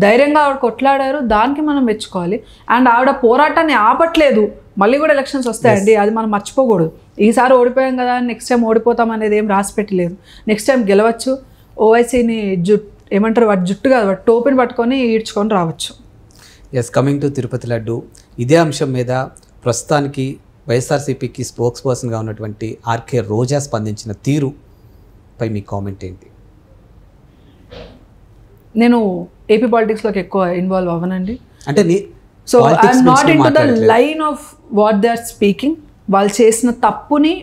ధైర్యంగా ఆవిడ కొట్లాడారు, దానికి మనం మెచ్చుకోవాలి. అండ్ ఆవిడ పోరాటాన్ని ఆపట్లేదు. మళ్ళీ కూడా ఎలక్షన్స్ వస్తాయండి, అది మనం మర్చిపోకూడదు. ఈసారి ఓడిపోయాం కదా, నెక్స్ట్ టైం ఓడిపోతాం అనేది ఏం రాసి పెట్టలేదు. నెక్స్ట్ టైం గెలవచ్చు. ఓవైసీని ఏమంటారు, వాటి జుట్టు కాదు, వాటి టోపీని పట్టుకొని ఈడ్చుకొని రావచ్చు. Yes, coming to Tirupati laddu, ఇదే అంశం మీద ప్రస్తుతానికి వైఎస్ఆర్సీపీకి స్పోక్స్ పర్సన్గా ఉన్నటువంటి ఆర్కే రోజా స్పందించిన తీరు పై మీ కామెంట్ ఏంటి? నేను ఏపీ పాలిటిక్స్లోకి ఎక్కువ ఇన్వాల్వ్ అవ్వనండి. అంటే so I'm not into the line of what they are speaking. వాళ్ళు చేసిన తప్పుని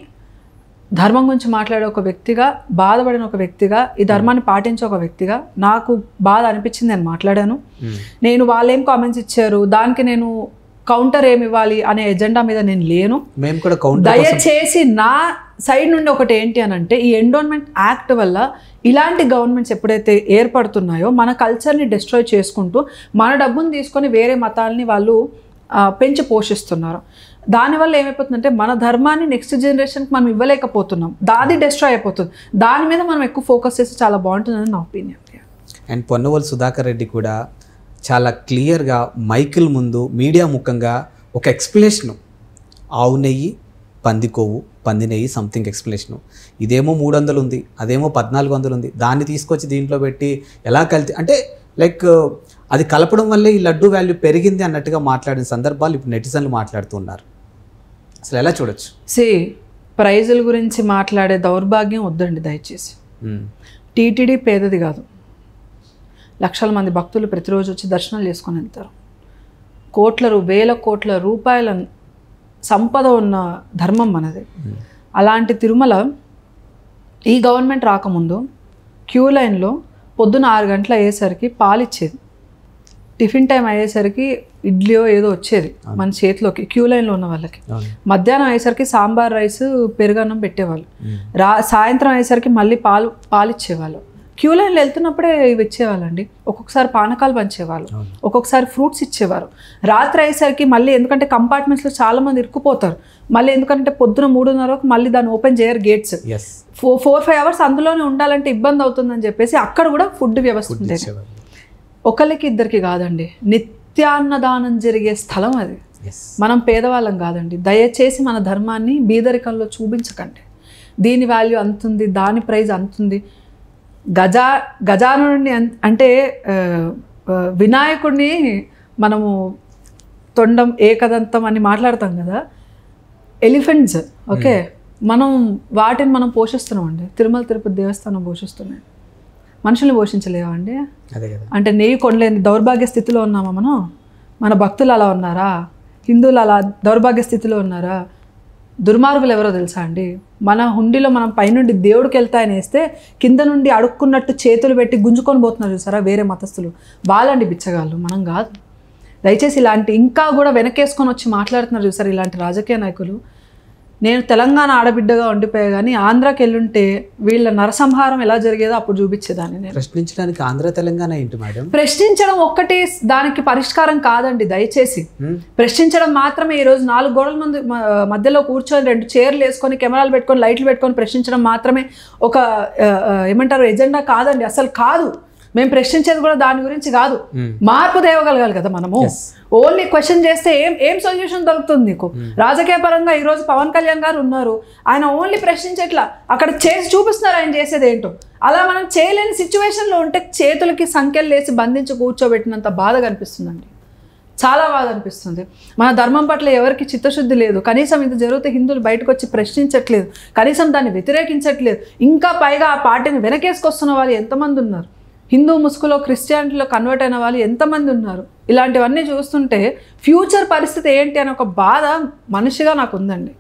ధర్మం గురించి మాట్లాడే ఒక వ్యక్తిగా, బాధపడిన ఒక వ్యక్తిగా, ఈ ధర్మాన్ని పాటించే ఒక వ్యక్తిగా నాకు బాధ అనిపించింది, నేను మాట్లాడాను. నేను వాళ్ళేం కామెంట్స్ ఇచ్చారు దానికి నేను కౌంటర్ ఏమి ఇవ్వాలి అనే ఎజెండా మీద నేను లేను. దయచేసి నా సైడ్ నుండి ఒకటి ఏంటి అని అంటే, ఈ ఎండోన్మెంట్ యాక్ట్ వల్ల ఇలాంటి గవర్నమెంట్స్ ఎప్పుడైతే ఏర్పడుతున్నాయో మన కల్చర్ని డిస్ట్రాయ్ చేసుకుంటూ మన డబ్బును తీసుకొని వేరే మతాలని వాళ్ళు పెంచి పోషిస్తున్నారు. దానివల్ల ఏమైపోతుందంటే మన ధర్మాన్ని నెక్స్ట్ జనరేషన్కి మనం ఇవ్వలేకపోతున్నాం, దాది డిస్ట్రాయ్ అయిపోతుంది. దాని మీద మనం ఎక్కువ ఫోకస్ చేస్తే చాలా బాగుంటుందని నా ఒపీనియన్. అండ్ పొన్నవోలు సుధాకర్ రెడ్డి కూడా చాలా క్లియర్గా మైకిల్ ముందు మీడియా ముఖంగా ఒక ఎక్స్ప్లెనేషను, ఆవు నెయ్యి పంది కొవ్వు పంది నెయ్యి సంథింగ్ ఎక్స్ప్లెనేషను, ఇదేమో 300 ఉంది, అదేమో 1400 ఉంది, దాన్ని తీసుకొచ్చి దీంట్లో పెట్టి ఎలా కలిపి అంటే లైక్ అది కలపడం వల్లే ఈ లడ్డు వాల్యూ పెరిగింది అన్నట్టుగా మాట్లాడిన సందర్భాలు ఇప్పుడు నెటిజన్లు మాట్లాడుతున్నారు. అసలు ఎలా చూడొచ్చు? ప్రైజుల గురించి మాట్లాడే దౌర్భాగ్యం వద్దండి దయచేసి. టీటీడీ పేదది కాదు, లక్షల మంది భక్తులు ప్రతిరోజు వచ్చి దర్శనాలు చేసుకొని వెళ్తారు. వేల కోట్ల రూపాయల సంపద ఉన్న ధర్మం మనది. అలాంటి తిరుమల ఈ గవర్నమెంట్ రాకముందు క్యూ లైన్లో పొద్దున 6 గంటలు అయ్యేసరికి పాలు ఇచ్చేది, టిఫిన్ టైం అయ్యేసరికి ఇడ్లీయో ఏదో వచ్చేది మన చేతిలోకి క్యూ లైన్లో ఉన్న వాళ్ళకి. మధ్యాహ్నం అయ్యేసరికి సాంబార్ రైస్ పెరుగన్నం పెట్టేవాళ్ళు, సాయంత్రం అయ్యేసరికి మళ్ళీ పాలు ఇచ్చేవాళ్ళు. క్యూ లైన్లో వెళ్తున్నప్పుడే ఇవి ఇచ్చేవాళ్ళండి. ఒక్కొక్కసారి పానకాలు పంచేవాళ్ళు, ఒక్కొక్కసారి ఫ్రూట్స్ ఇచ్చేవారు. రాత్రి అయ్యేసరికి మళ్ళీ, ఎందుకంటే కంపార్ట్మెంట్స్లో చాలామంది ఇరుక్కుపోతారు, మళ్ళీ ఎందుకంటే పొద్దున 3:30కు మళ్ళీ దాన్ని ఓపెన్ చేయరు గేట్స్. 4-5 అవర్స్ అందులోనే ఉండాలంటే ఇబ్బంది అవుతుందని చెప్పేసి అక్కడ కూడా ఫుడ్ వ్యవస్థ ఉండేది. ఒకరికి ఇద్దరికి కాదండి, నిత్యాన్నదానం జరిగే స్థలం అది. మనం పేదవాళ్ళం కాదండి, దయచేసి మన ధర్మాన్ని బీదరికంలో చూపించకండి. దీని వాల్యూ అంతుంది, దాని ప్రైజ్ అంతుంది. గజానుడిని అంటే వినాయకుడిని మనము తొండం ఏకదంతం అని మాట్లాడతాం కదా, ఎలిఫెంట్స్ ఓకే, వాటిని మనం పోషిస్తున్నాం అండి. తిరుమల తిరుపతి దేవస్థానం పోషిస్తున్నాయి, మనుషుల్ని పోషించలేవా అండి? అంటే నెయ్యి కొనలేని దౌర్భాగ్య స్థితిలో ఉన్నామా మనం? మన భక్తులు అలా ఉన్నారా? హిందువులు అలా దౌర్భాగ్య స్థితిలో ఉన్నారా? దుర్మార్గులు ఎవరో తెలుసా అండి? మన హుండీలో మనం పైనుండి దేవుడికి వెళ్తాయని వేస్తే కింద నుండి అడుక్కున్నట్టు చేతులు పెట్టి గుంజుకొని పోతున్నారు చూసారా వేరే మతస్థులు, వాళ్ళండి బిచ్చగాళ్ళు, మనం కాదు. దయచేసి ఇలాంటి ఇంకా కూడా వెనకేసుకొని వచ్చి మాట్లాడుతున్నారు చూసారు ఇలాంటి రాజకీయ నాయకులు. నేను తెలంగాణ ఆడబిడ్డగా ఉండిపోయా కానీ ఆంధ్రాకి వెళ్ళుంటే వీళ్ళ నరసంహారం ఎలా జరిగేదో అప్పుడు చూపించేదాన్ని. నేను ప్రశ్నించడానికి ఆంధ్ర తెలంగాణ ఏంటి మేడం? ప్రశ్నించడం ఒక్కటి దానికి పరిష్కారం కాదండి. దయచేసి ప్రశ్నించడం మాత్రమే. ఈరోజు 4 గోడల మధ్యలో కూర్చొని 2 చైర్లు వేసుకొని కెమెరాలు పెట్టుకొని లైట్లు పెట్టుకొని ప్రశ్నించడం మాత్రమే ఒక ఏమంటారు ఎజెండా కాదండి, అసలు కాదు. మేము ప్రశ్నించేది కూడా దాని గురించి కాదు, మార్పు తేవగలగాలి కదా మనము. ఓన్లీ క్వశ్చన్ చేస్తే ఏం సొల్యూషన్ దొరుకుతుంది నీకు? రాజకీయ పరంగా ఈరోజు పవన్ కళ్యాణ్ గారు ఉన్నారు, ఆయన ఓన్లీ ప్రశ్నించేట్లా అక్కడ చేసి చూపిస్తున్నారు ఆయన చేసేది ఏంటో. అలా మనం చేయలేని సిచ్యువేషన్లో ఉంటే చేతులకి సంఖ్యలు వేసి బంధించి కూర్చోబెట్టినంత బాధగా అనిపిస్తుందండి, చాలా బాధ అనిపిస్తుంది. మన ధర్మం పట్ల ఎవరికి చిత్తశుద్ధి లేదు. కనీసం ఇంత జరిగితే హిందువులు బయటకు వచ్చి ప్రశ్నించట్లేదు, కనీసం దాన్ని వ్యతిరేకించట్లేదు. ఇంకా పైగా ఆ పార్టీని వెనకేసుకొస్తున్న వాళ్ళు ఎంతమంది ఉన్నారు? హిందూ ముసుగులో క్రిస్టియానిటీలో కన్వర్ట్ అయిన వాళ్ళు ఎంతమంది ఉన్నారు? ఇలాంటివన్నీ చూస్తుంటే ఫ్యూచర్ పరిస్థితి ఏంటి అని ఒక బాధ మనిషిగా నాకు ఉందండి.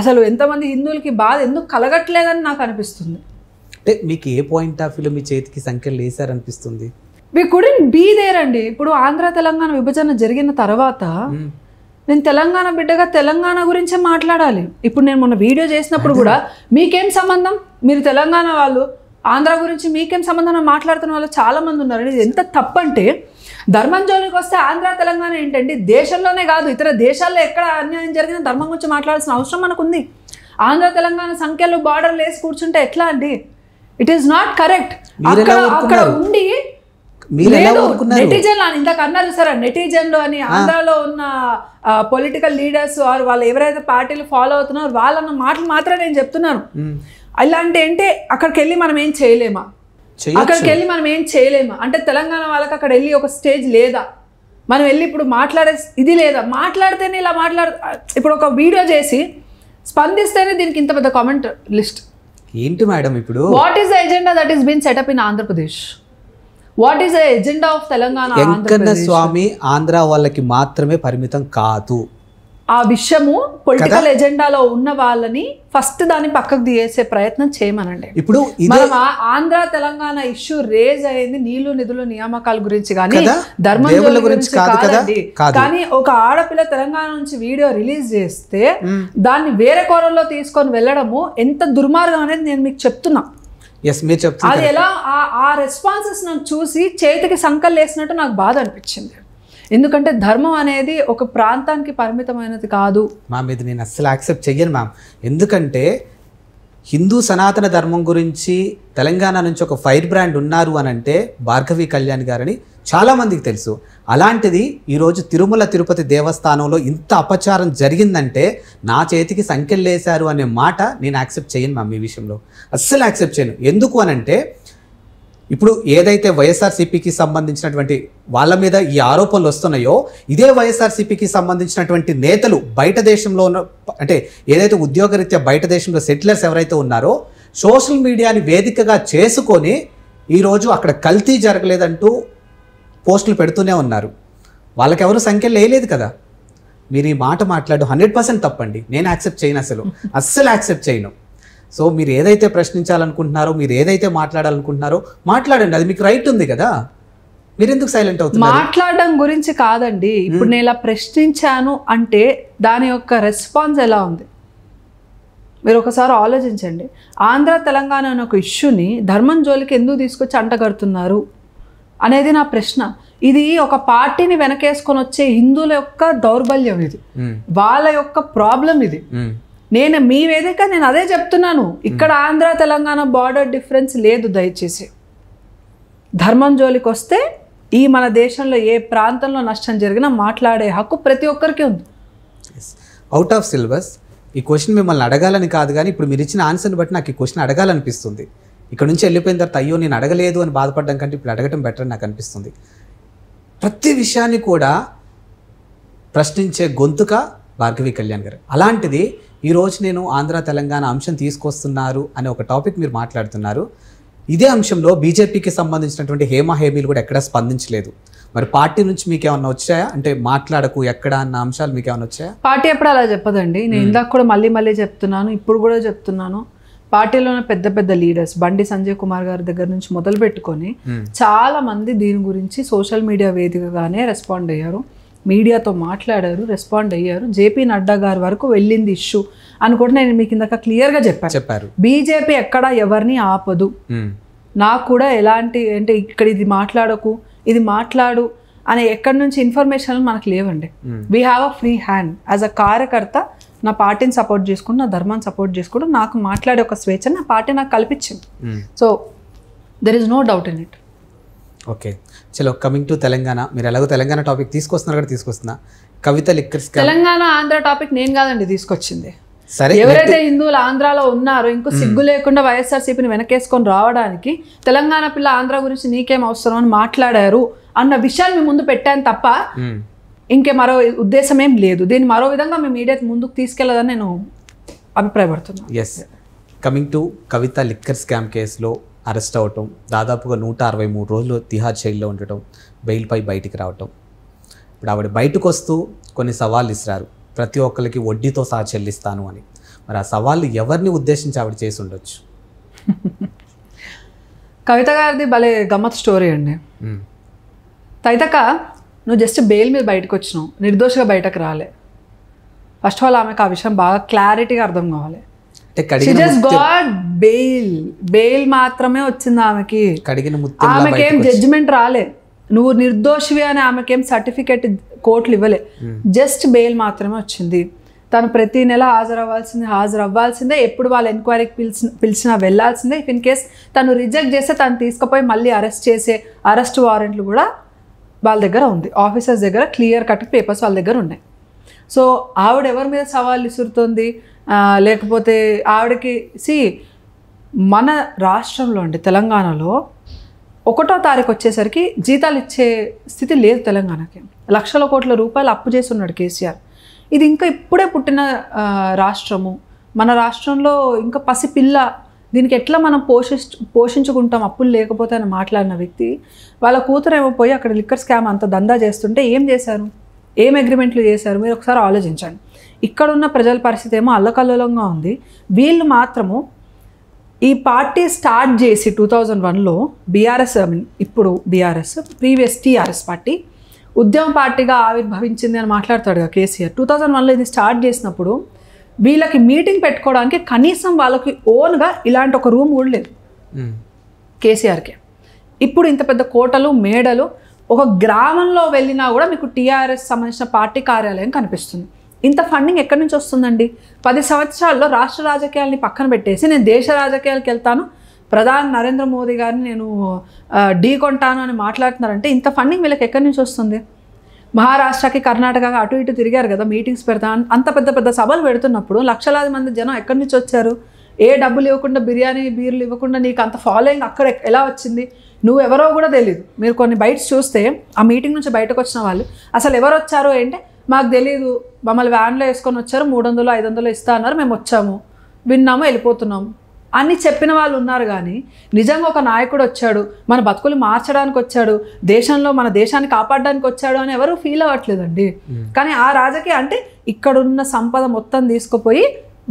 అసలు ఎంతమంది హిందువులకి బాధ ఎందుకు కలగట్లేదని నాకు అనిపిస్తుంది. అంటే మీకు ఏ పాయింట్ ఆఫ్ వ్యూలో మీ చేతికి సంఖ్యలు వేసారనిపిస్తుంది? వి కుడెంట్ బీ దేర్ అండి. ఇప్పుడు ఆంధ్ర తెలంగాణ విభజన జరిగిన తర్వాత నేను తెలంగాణ బిడ్డగా తెలంగాణ గురించే మాట్లాడాలి. ఇప్పుడు నేను మొన్న వీడియో చేసినప్పుడు కూడా మీకేం సంబంధం, మీరు తెలంగాణ వాళ్ళు, ఆంధ్ర గురించి మీకేం సంబంధం మాట్లాడుతున్న వాళ్ళు చాలా మంది ఉన్నారు. ఇది ఎంత తప్పంటే, ధర్మం జోలికి వస్తే ఆంధ్ర తెలంగాణ ఏంటండి? దేశంలోనే కాదు ఇతర దేశాల్లో ఎక్కడ అన్యాయం జరిగినా ధర్మం గురించి మాట్లాడాల్సిన అవసరం మనకుంది. ఆంధ్ర తెలంగాణ సంఖ్యలు బార్డర్లు వేసి కూర్చుంటే ఎట్లా అండి? It is not correct. అక్కడ ఉండి నెటిజన్లు అని ఇందాక అన్నారు చూసారా, నెటిజన్లు అని ఆంధ్రాలో ఉన్న పొలిటికల్ లీడర్స్ వాళ్ళు ఎవరైతే పార్టీలు ఫాలో అవుతున్నారో వాళ్ళన్న మాటలు మాత్రమే నేను చెప్తున్నాను. అలాంటి అంటే అక్కడికి వెళ్ళి మనం ఏం చేయలేమా? అంటే తెలంగాణ వాళ్ళకి అక్కడ వెళ్ళి ఒక స్టేజ్ లేదా? మనం వెళ్ళి ఇప్పుడు మాట్లాడే ఇది లేదా? మాట్లాడితేనే ఇలా ఇప్పుడు ఒక వీడియో చేసి స్పందిస్తేనే దీనికి ఇంత పెద్ద కామెంట్ లిస్ట్ ఏంటి మేడం? ఇప్పుడు what is the agenda that is been setup in Andhra Pradesh? What is the agenda of Telangana? Venkanna స్వామి ఆంధ్ర వాళ్ళకి మాత్రమే పరిమితం కాదు. ఆ విషయము పొలిటికల్ ఎజెండాలో ఉన్న వాళ్ళని ఫస్ట్ దాన్ని పక్కకు తీసే ప్రయత్నం చేయమనండి. ఇప్పుడు మనం ఆంధ్ర తెలంగాణ ఇష్యూ రేజ్ అయ్యింది నీళ్లు నిధులు నియామకాల గురించి కానీ ధర్మం గురించి కాదండి. కానీ ఒక ఆడపిల్ల తెలంగాణ నుంచి వీడియో రిలీజ్ చేస్తే దాన్ని వేరే కోణంలో తీసుకొని వెళ్ళడము ఎంత దుర్మార్గం అనేది నేను మీకు చెప్తున్నా. అది ఎలా ఆ రెస్పాన్సెస్ నాకు చూసి చేతికి సంకల్ వేసినట్టు నాకు బాధ అనిపించింది. ఎందుకంటే ధర్మం అనేది ఒక ప్రాంతానికి పరిమితమైనది కాదు. మ్యామ్ ఇది నేను అస్సలు యాక్సెప్ట్ చెయ్యను మ్యామ్. ఎందుకంటే హిందూ సనాతన ధర్మం గురించి తెలంగాణ నుంచి ఒక ఫైర్ బ్రాండ్ ఉన్నారు అని అంటే భార్గవి కళ్యాణ్ గారని చాలామందికి తెలుసు. అలాంటిది ఈరోజు తిరుమల తిరుపతి దేవస్థానంలో ఇంత అపచారం జరిగిందంటే నా చేతికి సంఖ్యలేశారు అనే మాట నేను యాక్సెప్ట్ చేయను మ్యామ్. ఈ విషయంలో అస్సలు యాక్సెప్ట్ చేయను. ఎందుకు అనంటే ఇప్పుడు ఏదైతే వైఎస్ఆర్సీపీకి సంబంధించినటువంటి వాళ్ళ మీద ఈ ఆరోపణలు వస్తున్నాయో ఇదే వైఎస్ఆర్సీపీకి సంబంధించినటువంటి నేతలు బయట దేశంలో ఉన్న అంటే ఏదైతే ఉద్యోగరీత్యా బయట దేశంలో సెటిలర్స్ ఎవరైతే ఉన్నారో సోషల్ మీడియాని వేదికగా చేసుకొని ఈరోజు అక్కడ కల్తీ జరగలేదంటూ పోస్టులు పెడుతూనే ఉన్నారు. వాళ్ళకి ఎవరు సంఖ్యలు వేయలేదు కదా. మీరు ఈ మాట మాట్లాడు 100% తప్పండి. నేను యాక్సెప్ట్ చేయను, అస్సలు యాక్సెప్ట్ చేయను. సో మీరు ఏదైతే ప్రశ్నించాలనుకుంటున్నారో మీరు ఏదైతే మాట్లాడాలనుకుంటున్నారో మాట్లాడండి, అది మీకు రైట్ ఉంది కదా. మీరు ఎందుకు సైలెంట్ అవుతున్నారు? మాట్లాడడం గురించి కాదండి. ఇప్పుడు నేను ఇలా ప్రశ్నించాను అంటే దాని యొక్క రెస్పాన్స్ ఎలా ఉంది మీరు ఒకసారి ఆలోచించండి. ఆంధ్ర తెలంగాణ అనే ఒక ఇష్యూని ధర్మం జోలికి ఎందుకు తీసుకొచ్చి అంటగడుతున్నారు అనేది నా ప్రశ్న. ఇది ఒక పార్టీని వెనకేసుకొని వచ్చే హిందువుల యొక్క దౌర్బల్యం, ఇది వాళ్ళ యొక్క ప్రాబ్లం. ఇది మీ వేదిక నేను అదే చెప్తున్నాను. ఇక్కడ ఆంధ్ర తెలంగాణ బార్డర్ డిఫరెన్స్ లేదు. దయచేసి ధర్మం జోలికి వస్తే ఈ మన దేశంలో ఏ ప్రాంతంలో నష్టం జరిగినా మాట్లాడే హక్కు ప్రతి ఒక్కరికి ఉంది. అవుట్ ఆఫ్ సిలబస్ ఈ క్వశ్చన్ మిమ్మల్ని అడగాలని కాదు, కానీ ఇప్పుడు మీరు ఇచ్చిన ఆన్సర్ని బట్టి నాకు ఈ క్వశ్చన్ అడగాలనిపిస్తుంది. ఇక్కడ నుంచి వెళ్ళిపోయిన తర్వాత అయ్యో నేను అడగలేదు అని బాధపడడం కంటే ఇప్పుడు అడగటం బెటర్ అని నాకు అనిపిస్తుంది. ప్రతి విషయాన్ని కూడా ప్రశ్నించే గొంతుక భార్గవి కళ్యాణ్ గారు. అలాంటిది ఈరోజు నేను ఆంధ్ర తెలంగాణ అంశం తీసుకొస్తున్నారు అనే ఒక టాపిక్ మీరు మాట్లాడుతున్నారు. ఇదే అంశంలో బీజేపీకి సంబంధించినటువంటి హేమీలు కూడా ఎక్కడా స్పందించలేదు. మరి పార్టీ నుంచి మీకు ఏమన్నా వచ్చాయా? అంటే మాట్లాడకు ఎక్కడ అన్న అంశాలు మీకు ఏమన్నా వచ్చాయా? పార్టీ ఎప్పుడు అలా చెప్పదండి. నేను ఇందాక కూడా మళ్ళీ చెప్తున్నాను, ఇప్పుడు కూడా చెప్తున్నాను. పార్టీలో ఉన్న పెద్ద పెద్ద లీడర్స్ బండి సంజయ్ కుమార్ గారి దగ్గర నుంచి మొదలు పెట్టుకొని చాలా మంది దీని గురించి సోషల్ మీడియా వేదికగానే రెస్పాండ్ అయ్యారు, మీడియాతో మాట్లాడారు, రెస్పాండ్ అయ్యారు. జేపీ నడ్డా గారి వరకు వెళ్ళింది ఇష్యూ అని కూడా నేను మీకు ఇందాక క్లియర్గా చెప్పారు. బీజేపీ ఎక్కడ ఎవరిని ఆపదు. నాకు కూడా ఎలాంటి అంటే ఇక్కడ ఇది మాట్లాడకు ఇది మాట్లాడు అనే ఎక్కడి నుంచి ఇన్ఫర్మేషన్ మనకు లేవండి. We have a free hand. As a కార్యకర్త నా పార్టీని సపోర్ట్ చేసుకుంటూ, నా ధర్మాన్ని సపోర్ట్ చేసుకుంటూ నాకు మాట్లాడే ఒక స్వేచ్ఛ నా పార్టీ నాకు కల్పించింది. So there is no doubt in it. Okay, చలో కమింగ్ టు తెలంగాణ. మీరు ఎలాగో తెలంగాణ టాపిక్ తీసుకొస్తున్నారు కదా, తీసుకొస్తున్నా. Kavitha liquor scam. Telangana Andhra topic నేను కాదండి తీసుకొచ్చింది. సరే, ఎవరైతే హిందువులు ఆంధ్రాలో ఉన్నారో ఇంకో సిగ్గు లేకుండా వైఎస్ఆర్సీపీని వెనకేసుకొని రావడానికి తెలంగాణ పిల్ల ఆంధ్ర గురించి నీకేం అవసరం అని మాట్లాడారు అన్న విషయాన్ని మీ ముందు పెట్టాను తప్ప ఇంకే మరో ఉద్దేశం ఏం లేదు. దీన్ని మరో విధంగా మీ మీడియా ముందుకు తీసుకెళ్లదని నేను అభిప్రాయపడుతున్నాను. Yes, coming to Kavitha liquor scam కేసులో అరెస్ట్ అవ్వటం, దాదాపుగా 163 రోజులు తిహార్ జైల్లో ఉండటం, బెయిల్పై బయటికి రావటం. ఇప్పుడు ఆవిడ బయటకు వస్తూ కొన్ని సవాళ్ళు ఇస్తారు, ప్రతి ఒక్కరికి వడ్డీతో సహా చెల్లిస్తాను అని. మరి ఆ సవాళ్ళు ఎవరిని ఉద్దేశించి ఆవిడ చేసి ఉండొచ్చు? కవిత గారిది భలే గమ్మత్ స్టోరీ అండి. తైతక నువ్వు జస్ట్ బెయిల్ మీద బయటకు వచ్చినావు, నిర్దోషిగా బయటకు రాలే. ఫస్ట్ ఆఫ్ ఆల్ ఆమెకు ఆ విషయం బాగా క్లారిటీగా అర్థం కావాలి. బెయిల్ మాత్రమే వచ్చింది ఆమెకి. ఆమెకేం జడ్జిమెంట్ రాలే, నువ్వు నిర్దోషివి అని ఆమెకేం సర్టిఫికేట్ కోర్టులు ఇవ్వలే, జస్ట్ బెయిల్ మాత్రమే వచ్చింది. తను ప్రతి నెల హాజరు అవ్వాల్సిందే, ఎప్పుడు వాళ్ళ ఎంక్వైరీకి పిలిచినా వెళ్ళాల్సిందే. ఇఫ్ ఇన్ కేస్ తను రిజెక్ట్ చేస్తే తను తీసుకుపోయి మళ్ళీ అరెస్ట్ చేసే అరెస్ట్ వారెంట్లు కూడా వాళ్ళ దగ్గర ఉంది, ఆఫీసర్స్ దగ్గర క్లియర్ కట్ పేపర్స్ వాళ్ళ దగ్గర ఉన్నాయి. సో ఆవిడ ఎవరి మీద సవాళ్ళు విసురుతోంది? లేకపోతే ఆవిడకి మన రాష్ట్రంలో అండి తెలంగాణలో 1వ తారీఖు వచ్చేసరికి జీతాలు ఇచ్చే స్థితి లేదు తెలంగాణకి. లక్షల కోట్ల రూపాయలు అప్పు చేసి ఉన్నాడు కేసీఆర్. ఇది ఇంకా ఇప్పుడే పుట్టిన రాష్ట్రము, మన రాష్ట్రంలో ఇంకా పసిపిల్ల, దీనికి ఎట్లా మనం పోషించుకుంటాం అప్పులు లేకపోతే అని మాట్లాడిన వ్యక్తి వాళ్ళ కూతురేమో పోయి అక్కడ లిక్కర్ స్కామ్ అంత దందా చేస్తుంటే ఏం చేశారు, ఏం అగ్రిమెంట్లు చేశారు? మీరు ఒకసారి ఆలోచించండి. ఇక్కడున్న ప్రజల పరిస్థితి ఏమో అల్లకల్లోలంగా ఉంది. వీళ్ళు మాత్రము ఈ పార్టీ స్టార్ట్ చేసి 2001లో బీఆర్ఎస్, ఇప్పుడు బీఆర్ఎస్, ప్రీవియస్ టీఆర్ఎస్ పార్టీ ఉద్యమ పార్టీగా ఆవిర్భవించింది అని మాట్లాడతాడు కదా కేసీఆర్. 2001లో ఇది స్టార్ట్ చేసినప్పుడు వీళ్ళకి మీటింగ్ పెట్టుకోవడానికి కనీసం వాళ్ళకి ఓన్గా ఇలాంటి ఒక రూమ్ కూడా లేదు కేసీఆర్కి. ఇప్పుడు ఇంత పెద్ద కోటలు మేడలు ఒక గ్రామంలో వెళ్ళినా కూడా మీకు టీఆర్ఎస్ సంబంధించిన పార్టీ కార్యాలయం కనిపిస్తుంది. ఇంత ఫండింగ్ ఎక్కడి నుంచి వస్తుందండి? 10 సంవత్సరాల్లో రాష్ట్ర రాజకీయాలని పక్కన పెట్టేసి నేను దేశ రాజకీయాలకు వెళ్తాను, ప్రధాని నరేంద్ర మోదీ గారిని నేను ఢీ కొంటాను అని మాట్లాడుతున్నారంటే ఇంత ఫండింగ్ వీళ్ళకి ఎక్కడి నుంచి వస్తుంది? మహారాష్ట్రకి కర్ణాటకకి అటు ఇటు తిరిగారు కదా, మీటింగ్స్ పెడతా, అంత పెద్ద పెద్ద సభలు పెడుతున్నప్పుడు లక్షలాది మంది జనం ఎక్కడి నుంచి వచ్చారు? ఏ డబ్బులు ఇవ్వకుండా, బిర్యానీ బీర్లు ఇవ్వకుండా నీకు అంత ఫాలోయింగ్ అక్కడ ఎలా వచ్చింది? నువ్వెవరో కూడా తెలియదు. మీరు కొన్ని బయట చూస్తే ఆ మీటింగ్ నుంచి బయటకు వచ్చిన వాళ్ళు అసలు ఎవరు వచ్చారో ఏంటంటే మాకు తెలియదు, మమ్మల్ని వ్యాన్లో వేసుకొని వచ్చారు, 300 500 ఇస్తా అన్నారు, మేము వచ్చాము, విన్నాము, వెళ్ళిపోతున్నాము అని చెప్పిన వాళ్ళు ఉన్నారు. కానీ నిజంగా ఒక నాయకుడు వచ్చాడు, మన బతుకులు మార్చడానికి వచ్చాడు, దేశంలో మన దేశాన్ని కాపాడడానికి వచ్చాడు అని ఎవరు ఫీల్ అవ్వట్లేదండి. కానీ ఆ రాజకీయ అంటే ఇక్కడున్న సంపద మొత్తం తీసుకుపోయి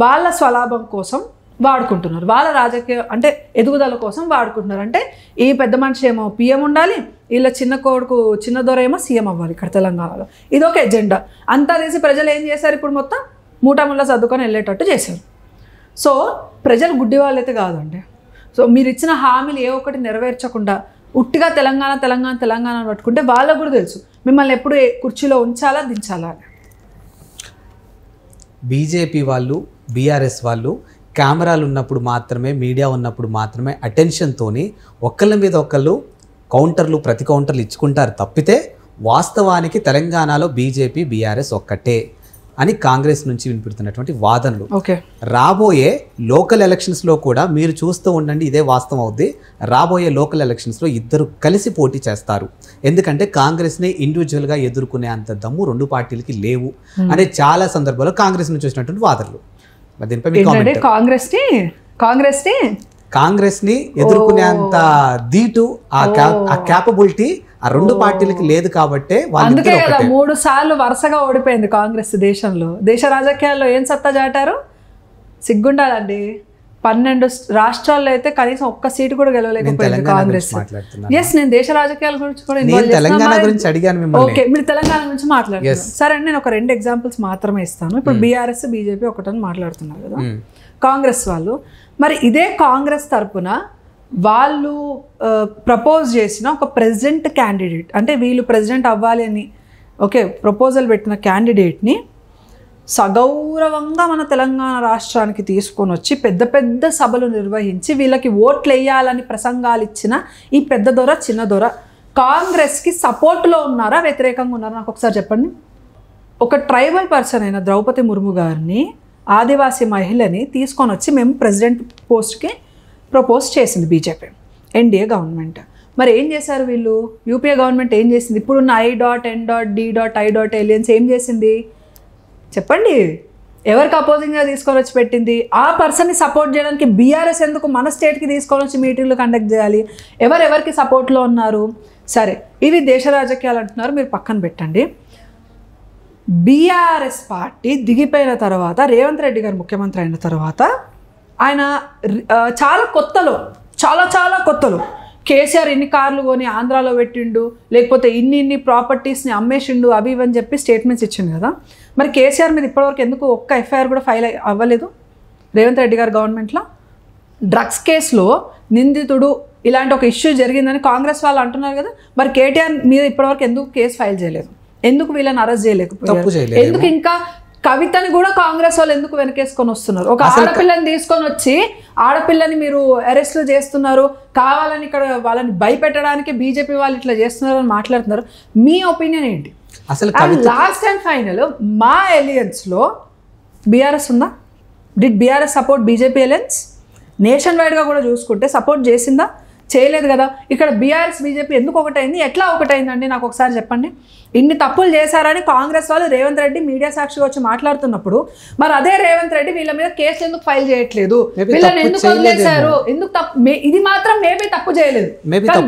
వాళ్ళ స్వలాభం కోసం వాడుకుంటున్నారు, వాళ్ళ రాజకీయ అంటే ఎదుగుదల కోసం వాడుకుంటున్నారు. అంటే ఈ పెద్ద మనిషి ఏమో పిఎం ఉండాలి, వీళ్ళ చిన్న కొడుకు చిన్న దొర ఏమో సీఎం అవ్వాలి ఇక్కడ తెలంగాణలో. ఇదొక ఎజెండా. అంతా తీసి ప్రజలు ఏం చేశారు? ఇప్పుడు మొత్తం మూటముళ్ళ సర్దుకొని వెళ్ళేటట్టు చేశారు. సో ప్రజలు గుడ్డి వాళ్ళైతే కాదండి. సో మీరు ఇచ్చిన హామీలు ఏ ఒక్కటి నెరవేర్చకుండా ఉట్టిగా తెలంగాణ తెలంగాణ తెలంగాణ పట్టుకుంటే వాళ్ళకు కూడా తెలుసు మిమ్మల్ని ఎప్పుడు కుర్చీలో ఉంచాలా దించాలా అని. బీజేపీ వాళ్ళు, బీఆర్ఎస్ వాళ్ళు కెమెరాలు ఉన్నప్పుడు మాత్రమే, మీడియా ఉన్నప్పుడు మాత్రమే అటెన్షన్తోని ఒకళ్ళ మీద ఒకళ్ళు కౌంటర్లు, ప్రతి కౌంటర్లు ఇచ్చుకుంటారు తప్పితే వాస్తవానికి తెలంగాణలో బీజేపీ బీఆర్ఎస్ ఒక్కటే అని కాంగ్రెస్ నుంచి వినిపిస్తున్నటువంటి వాదనలు. రాబోయే లోకల్ ఎలక్షన్స్లో కూడా మీరు చూస్తూ ఉండండి, ఇదే వాస్తవం అవుద్ది. రాబోయే లోకల్ ఎలక్షన్స్లో ఇద్దరు కలిసి పోటీ చేస్తారు. ఎందుకంటే కాంగ్రెస్ని ఇండివిజువల్గా ఎదుర్కొనే అంత దమ్ము రెండు పార్టీలకి లేవు అనే చాలా సందర్భాల్లో కాంగ్రెస్ నుంచి వచ్చినటువంటి వాదనలు. దీనిపై మీ కామెంట్. కాంగ్రెస్ ని ఎదుర్కొనే అంత దీటు, ఆ క్యాపబిలిటీ ఆ రెండు పార్టీలకి లేదు కాబట్టి అందుకే కదా 3 సార్లు వరుసగా ఓడిపోయింది కాంగ్రెస్ దేశంలో. దేశ రాజకీయాల్లో ఏం సత్తా చాటారు? సిగ్గుండాలండి. 12 రాష్ట్రాల్లో అయితే కనీసం ఒక్క సీటు కూడా గెలవలేకపోయింది కాంగ్రెస్. ఎస్, నేను దేశ రాజకీయాల గురించి కూడా తెలంగాణ గురించి అడిగాను మిమ్మల్ని. ఓకే, మీరు తెలంగాణ గురించి మాట్లాడుతున్నారు. సరే అండి, నేను ఒక 2 ఎగ్జాంపుల్స్ మాత్రమే ఇస్తాను. ఇప్పుడు బీఆర్ఎస్ బీజేపీ ఒకటని మాట్లాడుతున్నారు కదా, కాంగ్రెస్ వాళ్ళు. మరి ఇదే కాంగ్రెస్ తరపున వాళ్ళు ప్రపోజ్ చేసిన ఒక ప్రెసిడెంట్ క్యాండిడేట్, అంటే వీళ్ళు ప్రెసిడెంట్ అవ్వాలి అని ఓకే ప్రపోజల్ పెట్టిన క్యాండిడేట్ని సగౌరవంగా మన తెలంగాణ రాష్ట్రానికి తీసుకొని వచ్చి పెద్ద పెద్ద సభలు నిర్వహించి వీళ్ళకి ఓట్లు వేయాలని ప్రసంగాలు ఇచ్చిన ఈ పెద్ద దొర చిన్న దొర కాంగ్రెస్కి సపోర్ట్లో ఉన్నారా, వ్యతిరేకంగా ఉన్నారా? నాకు ఒకసారి చెప్పండి. ఒక ట్రైబల్ పర్సన్ అయిన ద్రౌపది ముర్ము గారిని, ఆదివాసీ మహిళని తీసుకొని వచ్చి మేము ప్రెసిడెంట్ పోస్ట్కి ప్రపోజ్ చేసింది బీజేపీ, ఎన్డీఏ గవర్నమెంట్. మరి ఏం చేశారు వీళ్ళు? యూపీఏ గవర్నమెంట్ ఏం చేసింది? ఇప్పుడున్న I.N.D.I.L ఏలియన్స్ ఏం చేసింది చెప్పండి? ఎవరికి అపోజింగ్గా తీసుకొని వచ్చి పెట్టింది? ఆ పర్సన్ని సపోర్ట్ చేయడానికి బీఆర్ఎస్ ఎందుకు మన స్టేట్కి తీసుకొని వచ్చి మీటింగ్లు కండక్ట్ చేయాలి? ఎవరెవరికి సపోర్ట్లో ఉన్నారు? సరే, ఇవి దేశ రాజకీయాలు అంటున్నారు, మీరు పక్కన పెట్టండి. బీఆర్ఎస్ పార్టీ దిగిపోయిన తర్వాత, రేవంత్ రెడ్డి గారు ముఖ్యమంత్రి అయిన తర్వాత, ఆయన చాలా కొత్తలో కేసీఆర్ ఇన్ని కార్లు కొని ఆంధ్రాలో పెట్టిండు, లేకపోతే ఇన్ని ప్రాపర్టీస్ని అమ్మేసిండు, అవి ఇవని చెప్పి స్టేట్మెంట్స్ ఇచ్చిండు కదా. మరి కేసీఆర్ మీద ఇప్పటివరకు ఎందుకు ఒక్క ఎఫ్ఐఆర్ కూడా ఫైల్ అవ్వలేదు రేవంత్ రెడ్డి గారి గవర్నమెంట్లో? డ్రగ్స్ కేసులో నిందితుడు ఇలాంటి ఒక ఇష్యూ జరిగిందని కాంగ్రెస్ వాళ్ళు అంటున్నారు కదా. మరి కేటీఆర్ మీద ఇప్పటివరకు ఎందుకు కేసు ఫైల్ చేయలేదు? ఎందుకు వీళ్ళని అరెస్ట్ చేయలేకపోయారు? ఎందుకు ఇంకా కవితని కూడా కాంగ్రెస్ వాళ్ళు ఎందుకు వెనకేసుకొని వస్తున్నారు? ఒక ఆడపిల్లని తీసుకొని వచ్చి ఆడపిల్లని మీరు అరెస్ట్లు చేస్తున్నారు, కావాలని ఇక్కడ వాళ్ళని భయపెట్టడానికి బీజేపీ వాళ్ళు ఇట్లా చేస్తున్నారు అని మాట్లాడుతున్నారు. మీ ఒపీనియన్ ఏంటి? అసలు లాస్ట్ అండ్ ఫైనల్ మా ఎలియన్స్లో బీఆర్ఎస్ ఉందా? Did BRS support BJP alliance? Nation వైడ్గా కూడా చూసుకుంటే సపోర్ట్ చేసిందా? చేయలేదు కదా. ఇక్కడ బీఆర్ఎస్ బీజేపీ ఎందుకు ఒకటైంది? ఎట్లా ఒకటైందండి నాకు ఒకసారి చెప్పండి. ఇన్ని తప్పులు చేశారని కాంగ్రెస్ వాళ్ళు రేవంత్ రెడ్డి మీడియా సాక్షిగా వచ్చి మాట్లాడుతున్నప్పుడు, మరి అదే రేవంత్ రెడ్డి వీళ్ళ మీద కేసులు ఎందుకు ఫైల్ చేయట్లేదు? వీళ్ళని ఎందుకు వదిలేశారు? ఎందుకు ఇది మాత్రం మేబీ తప్పు చేయలేదు,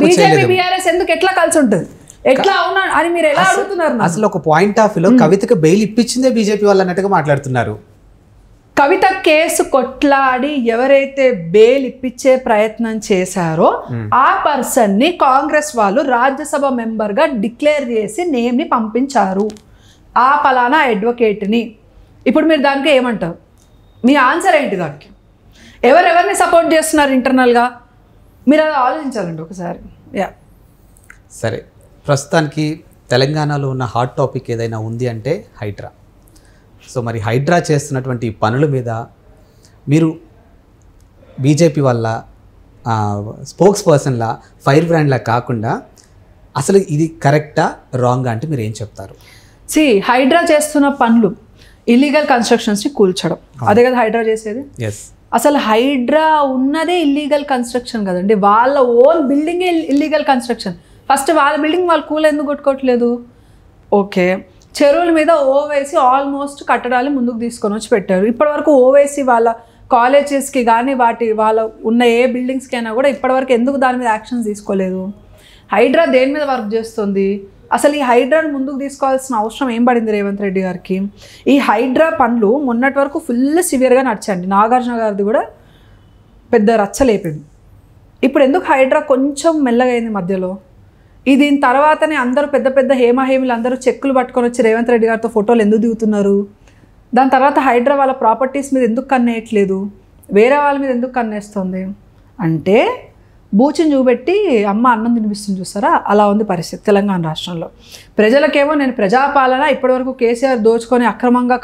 బీజేపీ బీఆర్ఎస్ ఎందుకు ఎట్లా కలిసి ఉంటుంది? ఎట్లా అవునా అని మీరు ఎలా అడుగుతున్నారు? అసలు ఒక పాయింట్ ఆఫ్ వ్యూలో కవితకు బెయిల్ ఇప్పించిందే బీజేపీ వాళ్ళు అన్నట్టుగా మాట్లాడుతున్నారు. కవిత కేసు కొట్లాడి ఎవరైతే బెయిల్ ఇప్పించే ప్రయత్నం చేశారో ఆ పర్సన్ని కాంగ్రెస్ వాళ్ళు రాజ్యసభ మెంబర్గా డిక్లేర్ చేసి నేమ్ని పంపించారు, ఆ పలానా అడ్వకేట్ని. ఇప్పుడు మీరు దానికి ఏమంటారు? మీ ఆన్సర్ ఏంటి దానికి? ఎవరెవరిని సపోర్ట్ చేస్తున్నారు ఇంటర్నల్గా? మీరు అది ఆలోచించాలండి ఒకసారి. సరే, ప్రస్తుతానికి తెలంగాణలో ఉన్న హాట్ టాపిక్ ఏదైనా ఉంది అంటే హైడ్రా. సో మరి హైడ్రా చేస్తున్నటువంటి పనుల మీద మీరు బీజేపీ వల్ల స్పోక్స్ పర్సన్లా, ఫైర్ బ్రాండ్లా కాకుండా అసలు ఇది కరెక్టా రాంగా అంటే మీరు ఏం చెప్తారు? హైడ్రా చేస్తున్న పనులు ఇల్లీగల్ కన్స్ట్రక్షన్స్ని కూల్చడం, అదే కదా హైడ్రా చేసేది. ఎస్, అసలు హైడ్రా ఉన్నదే ఇల్లీగల్ కన్స్ట్రక్షన్ కదండి. వాళ్ళ ఓన్ బిల్డింగే ఇల్లీగల్ కన్స్ట్రక్షన్. ఫస్ట్ వాళ్ళ బిల్డింగ్ వాళ్ళు కూల్ ఎందుకు కొట్టుకోవట్లేదు? ఓకే, చెరువుల మీద ఓవేసి ఆల్మోస్ట్ కట్టడాలు ముందుకు తీసుకొని వచ్చి పెట్టారు. ఇప్పటివరకు ఓవేసి వాళ్ళ కాలేజెస్కి కానీ వాళ్ళ ఉన్న ఏ బిల్డింగ్స్కి అయినా కూడా ఇప్పటివరకు ఎందుకు దాని మీద యాక్షన్స్ తీసుకోలేదు? హైడ్రా దేని మీద వర్క్ చేస్తుంది? అసలు ఈ హైడ్రాని ముందుకు తీసుకోవాల్సిన అవసరం ఏం పడింది రేవంత్ రెడ్డి గారికి? ఈ హైడ్రా పనులు మొన్నటి వరకు ఫుల్ సివియర్గా నడిచాయండి. నాగార్జున గారిది కూడా పెద్ద రచ్చలేపింది. ఇప్పుడు ఎందుకు హైడ్రా కొంచెం మెల్లగా అయింది మధ్యలో? దీని తర్వాతనే అందరూ పెద్ద పెద్ద హేమహేమిలు అందరూ చెక్కులు పట్టుకొని వచ్చి రేవంత్ రెడ్డి గారితో ఫోటోలు ఎందుకు దిగుతున్నారు? దాని తర్వాత హైడ్రా వాళ్ళ ప్రాపర్టీస్ మీద ఎందుకు కన్నేయట్లేదు? వేరే వాళ్ళ మీద ఎందుకు కన్నేస్తుంది? అంటే బూచిని చూపెట్టి అమ్మ అన్నం తినిపిస్తుంది, చూస్తారా? అలా ఉంది పరిస్థితి తెలంగాణ రాష్ట్రంలో. ప్రజలకేమో నేను ప్రజాపాలన, ఇప్పటివరకు కేసీఆర్ దోచుకొని అక్రమంగా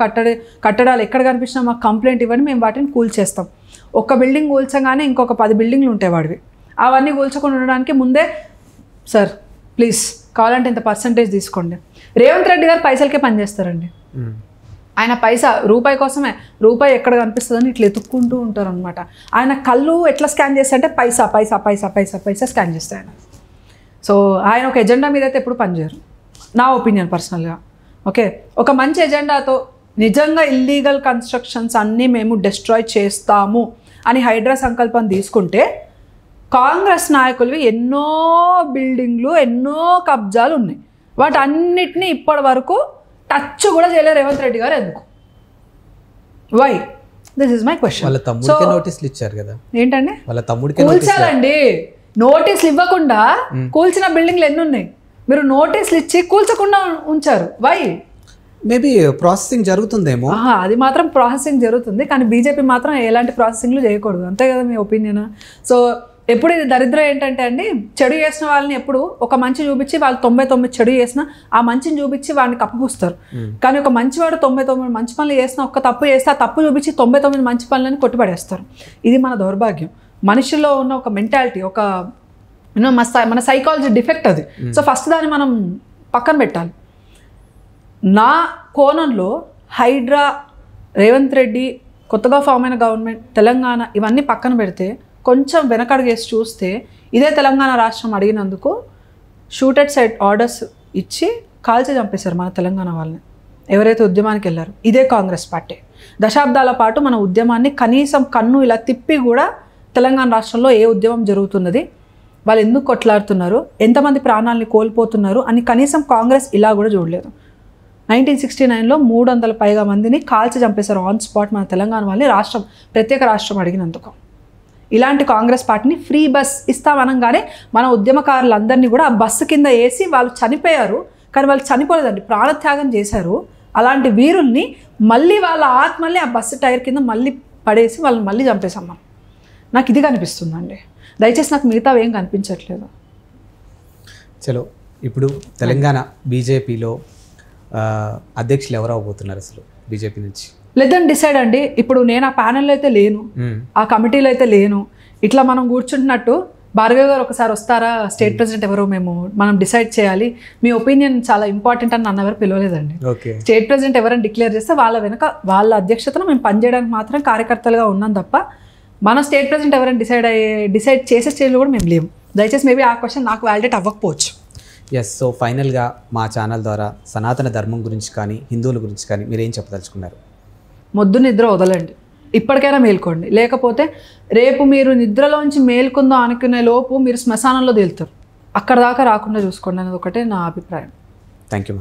కట్టడాలు ఎక్కడ కనిపించినా మాకు కంప్లైంట్ ఇవ్వండి, మేము వాటిని కూల్చేస్తాం. ఒక్క బిల్డింగ్ కూల్చగానే ఇంకొక 10 బిల్డింగ్లు ఉంటాయి వాడివి. అవన్నీ కూల్చకుండా ఉండడానికి ముందే సార్ ప్లీజ్ కావాలంటే ఇంత పర్సంటేజ్ తీసుకోండి. రేవంత్ రెడ్డి గారు పైసలకే పనిచేస్తారండి. ఆయన రూపాయి కోసమే, రూపాయి ఎక్కడ కనిపిస్తుందని ఇట్లా ఎత్తుక్కుంటూ ఉంటారు అనమాట. ఆయన కళ్ళు ఎట్లా స్కాన్ చేస్తాయంటే పైసా పైసా పైసా పైసా పైసా స్కాన్ చేస్తాయి ఆయన. సో ఆయన ఒక ఎజెండా మీద అయితే ఎప్పుడు పనిచేయరు, నా ఒపీనియన్ పర్సనల్గా. ఓకే, ఒక మంచి ఎజెండాతో నిజంగా ఇల్లీగల్ కన్స్ట్రక్షన్స్ అన్నీ మేము డిస్ట్రాయ్ చేస్తాము అని హైడ్రా సంకల్పం తీసుకుంటే, కాంగ్రెస్ నాయకులు ఎన్నో బిల్డింగ్లు, ఎన్నో కబ్జాలు ఉన్నాయి. వాటన్నిటినీ ఇప్పటి వరకు టచ్ కూడా చేయలేరు రేవంత్ రెడ్డి గారు. ఎందుకు? Why? This is my question. వాళ్ళ తమ్ముడికి నోటీసులు ఇచ్చారు కదా. ఏంటండి? వాళ్ళ తమ్ముడికి కూల్చాలండి. నోటీసులు ఇవ్వకుండా కూల్చిన బిల్డింగ్లు ఎన్ని ఉన్నాయి? మీరు నోటీసులు ఇచ్చి కూల్చకుండా ఉంచారు. వై? మేబీ ప్రాసెసింగ్ జరుగుతుందేమో. అది మాత్రం ప్రాసెసింగ్ జరుగుతుంది, కానీ బీజేపీ మాత్రం ఎలాంటి ప్రాసెసింగ్లు చేయకూడదు. అంతే కదా మీ ఒపీనియన్? సో ఎప్పుడు ఇది దరిద్రం ఏంటంటే అండి, చెడు చేసిన వాళ్ళని ఎప్పుడు ఒక మంచి చూపించి వాళ్ళు 99 చెడు చేసిన ఆ మంచిని చూపించి వాడిని కప్పుపూస్తారు. కానీ ఒక మంచివాడు 99 మంచి పనులు చేసిన, ఒక్క తప్పు చేస్తే ఆ తప్పు చూపించి 99 మంచి పనులని కొట్టిపడేస్తారు. ఇది మన దౌర్భాగ్యం. మనిషిలో ఉన్న ఒక మెంటాలిటీ, ఒక మన సైకాలజీ డిఫెక్ట్ అది. సో ఫస్ట్ దాన్ని మనం పక్కన పెట్టాలి. నా కోణంలో హైడ్రా, రేవంత్ రెడ్డి, కొత్తగా ఫామ్ అయిన గవర్నమెంట్, తెలంగాణ, ఇవన్నీ పక్కన పెడితే కొంచెం వెనకడుగేసి చూస్తే, ఇదే తెలంగాణ రాష్ట్రం అడిగినందుకు షూటెడ్ సైడ్ ఆర్డర్స్ ఇచ్చి కాల్చి చంపేశారు మన తెలంగాణ వాళ్ళని, ఎవరైతే ఉద్యమానికి వెళ్ళారు. ఇదే కాంగ్రెస్ పార్టీ దశాబ్దాల పాటు మన ఉద్యమాన్ని కనీసం కన్ను ఇలా తిప్పి కూడా తెలంగాణ రాష్ట్రంలో ఏ ఉద్యమం జరుగుతున్నది, వాళ్ళు ఎందుకు కొట్లాడుతున్నారు, ఎంతమంది ప్రాణాలని కోల్పోతున్నారు అని కనీసం కాంగ్రెస్ ఇలా కూడా చూడలేదు. 1969లో 300 పైగా మందిని కాల్చి చంపేశారు ఆన్ స్పాట్ మన తెలంగాణ వాళ్ళని, రాష్ట్రం ప్రత్యేక రాష్ట్రం అడిగినందుకు. ఇలాంటి కాంగ్రెస్ పార్టీని ఫ్రీ బస్ ఇస్తామనగానే మన ఉద్యమకారులందరినీ కూడా ఆ బస్సు కింద వేసి వాళ్ళు చనిపోయారు. కానీ వాళ్ళు చనిపోలేదండి, ప్రాణత్యాగం చేశారు. అలాంటి వీరుల్ని మళ్ళీ వాళ్ళ ఆత్మల్ని ఆ బస్సు టైర్ కింద మళ్ళీ పడేసి వాళ్ళని మళ్ళీ చంపేశాం మనం. నాకు ఇది కనిపిస్తుందండి. దయచేసి నాకు మిగతా ఏం కనిపించట్లేదు. చలో, ఇప్పుడు తెలంగాణ బీజేపీలో అధ్యక్షులు ఎవరు అవబోతున్నారు అసలు బీజేపీ నుంచి? లేదని డిసైడ్ అండి. ఇప్పుడు నేను ఆ ప్యానెల్లో అయితే లేను, ఆ కమిటీలో అయితే లేను. ఇట్లా మనం కూర్చుంటున్నట్టు భార్గవ్ గారు ఒకసారి వస్తారా, స్టేట్ ప్రెసిడెంట్ ఎవరో మనం డిసైడ్ చేయాలి, మీ ఒపీనియన్ చాలా ఇంపార్టెంట్ అని నన్ను ఎవరు పిలవలేదండి. స్టేట్ ప్రెసిడెంట్ ఎవరైనా డిక్లేర్ చేస్తే వాళ్ళ వెనక వాళ్ళ అధ్యక్షతను మేము పనిచేయడానికి మాత్రం కార్యకర్తలుగా ఉన్నాం తప్ప, మన స్టేట్ ప్రెసిడెంట్ ఎవరైనా డిసైడ్ చేసే స్టేజ్లో కూడా మేము లేము. దయచేసి మేబీ ఆ క్వశ్చన్ నాకు వ్యాలిడేట్ అవ్వకపోవచ్చు. ఎస్, సో ఫైనల్గా మా ఛానల్ ద్వారా సనాతన ధర్మం గురించి కానీ హిందువుల గురించి కానీ మీరేం చెప్పదలుచుకున్నారు? మొద్దు నిద్ర వదలండి, ఇప్పటికైనా మేల్కోండి. లేకపోతే రేపు మీరు నిద్రలోంచి మేల్కుందాం అనుకునే లోపు మీరు శ్మశానంలో తేలుతారు. అక్కడ దాకా రాకుండా చూసుకోండి అనేది ఒకటే నా అభిప్రాయం. Thank you.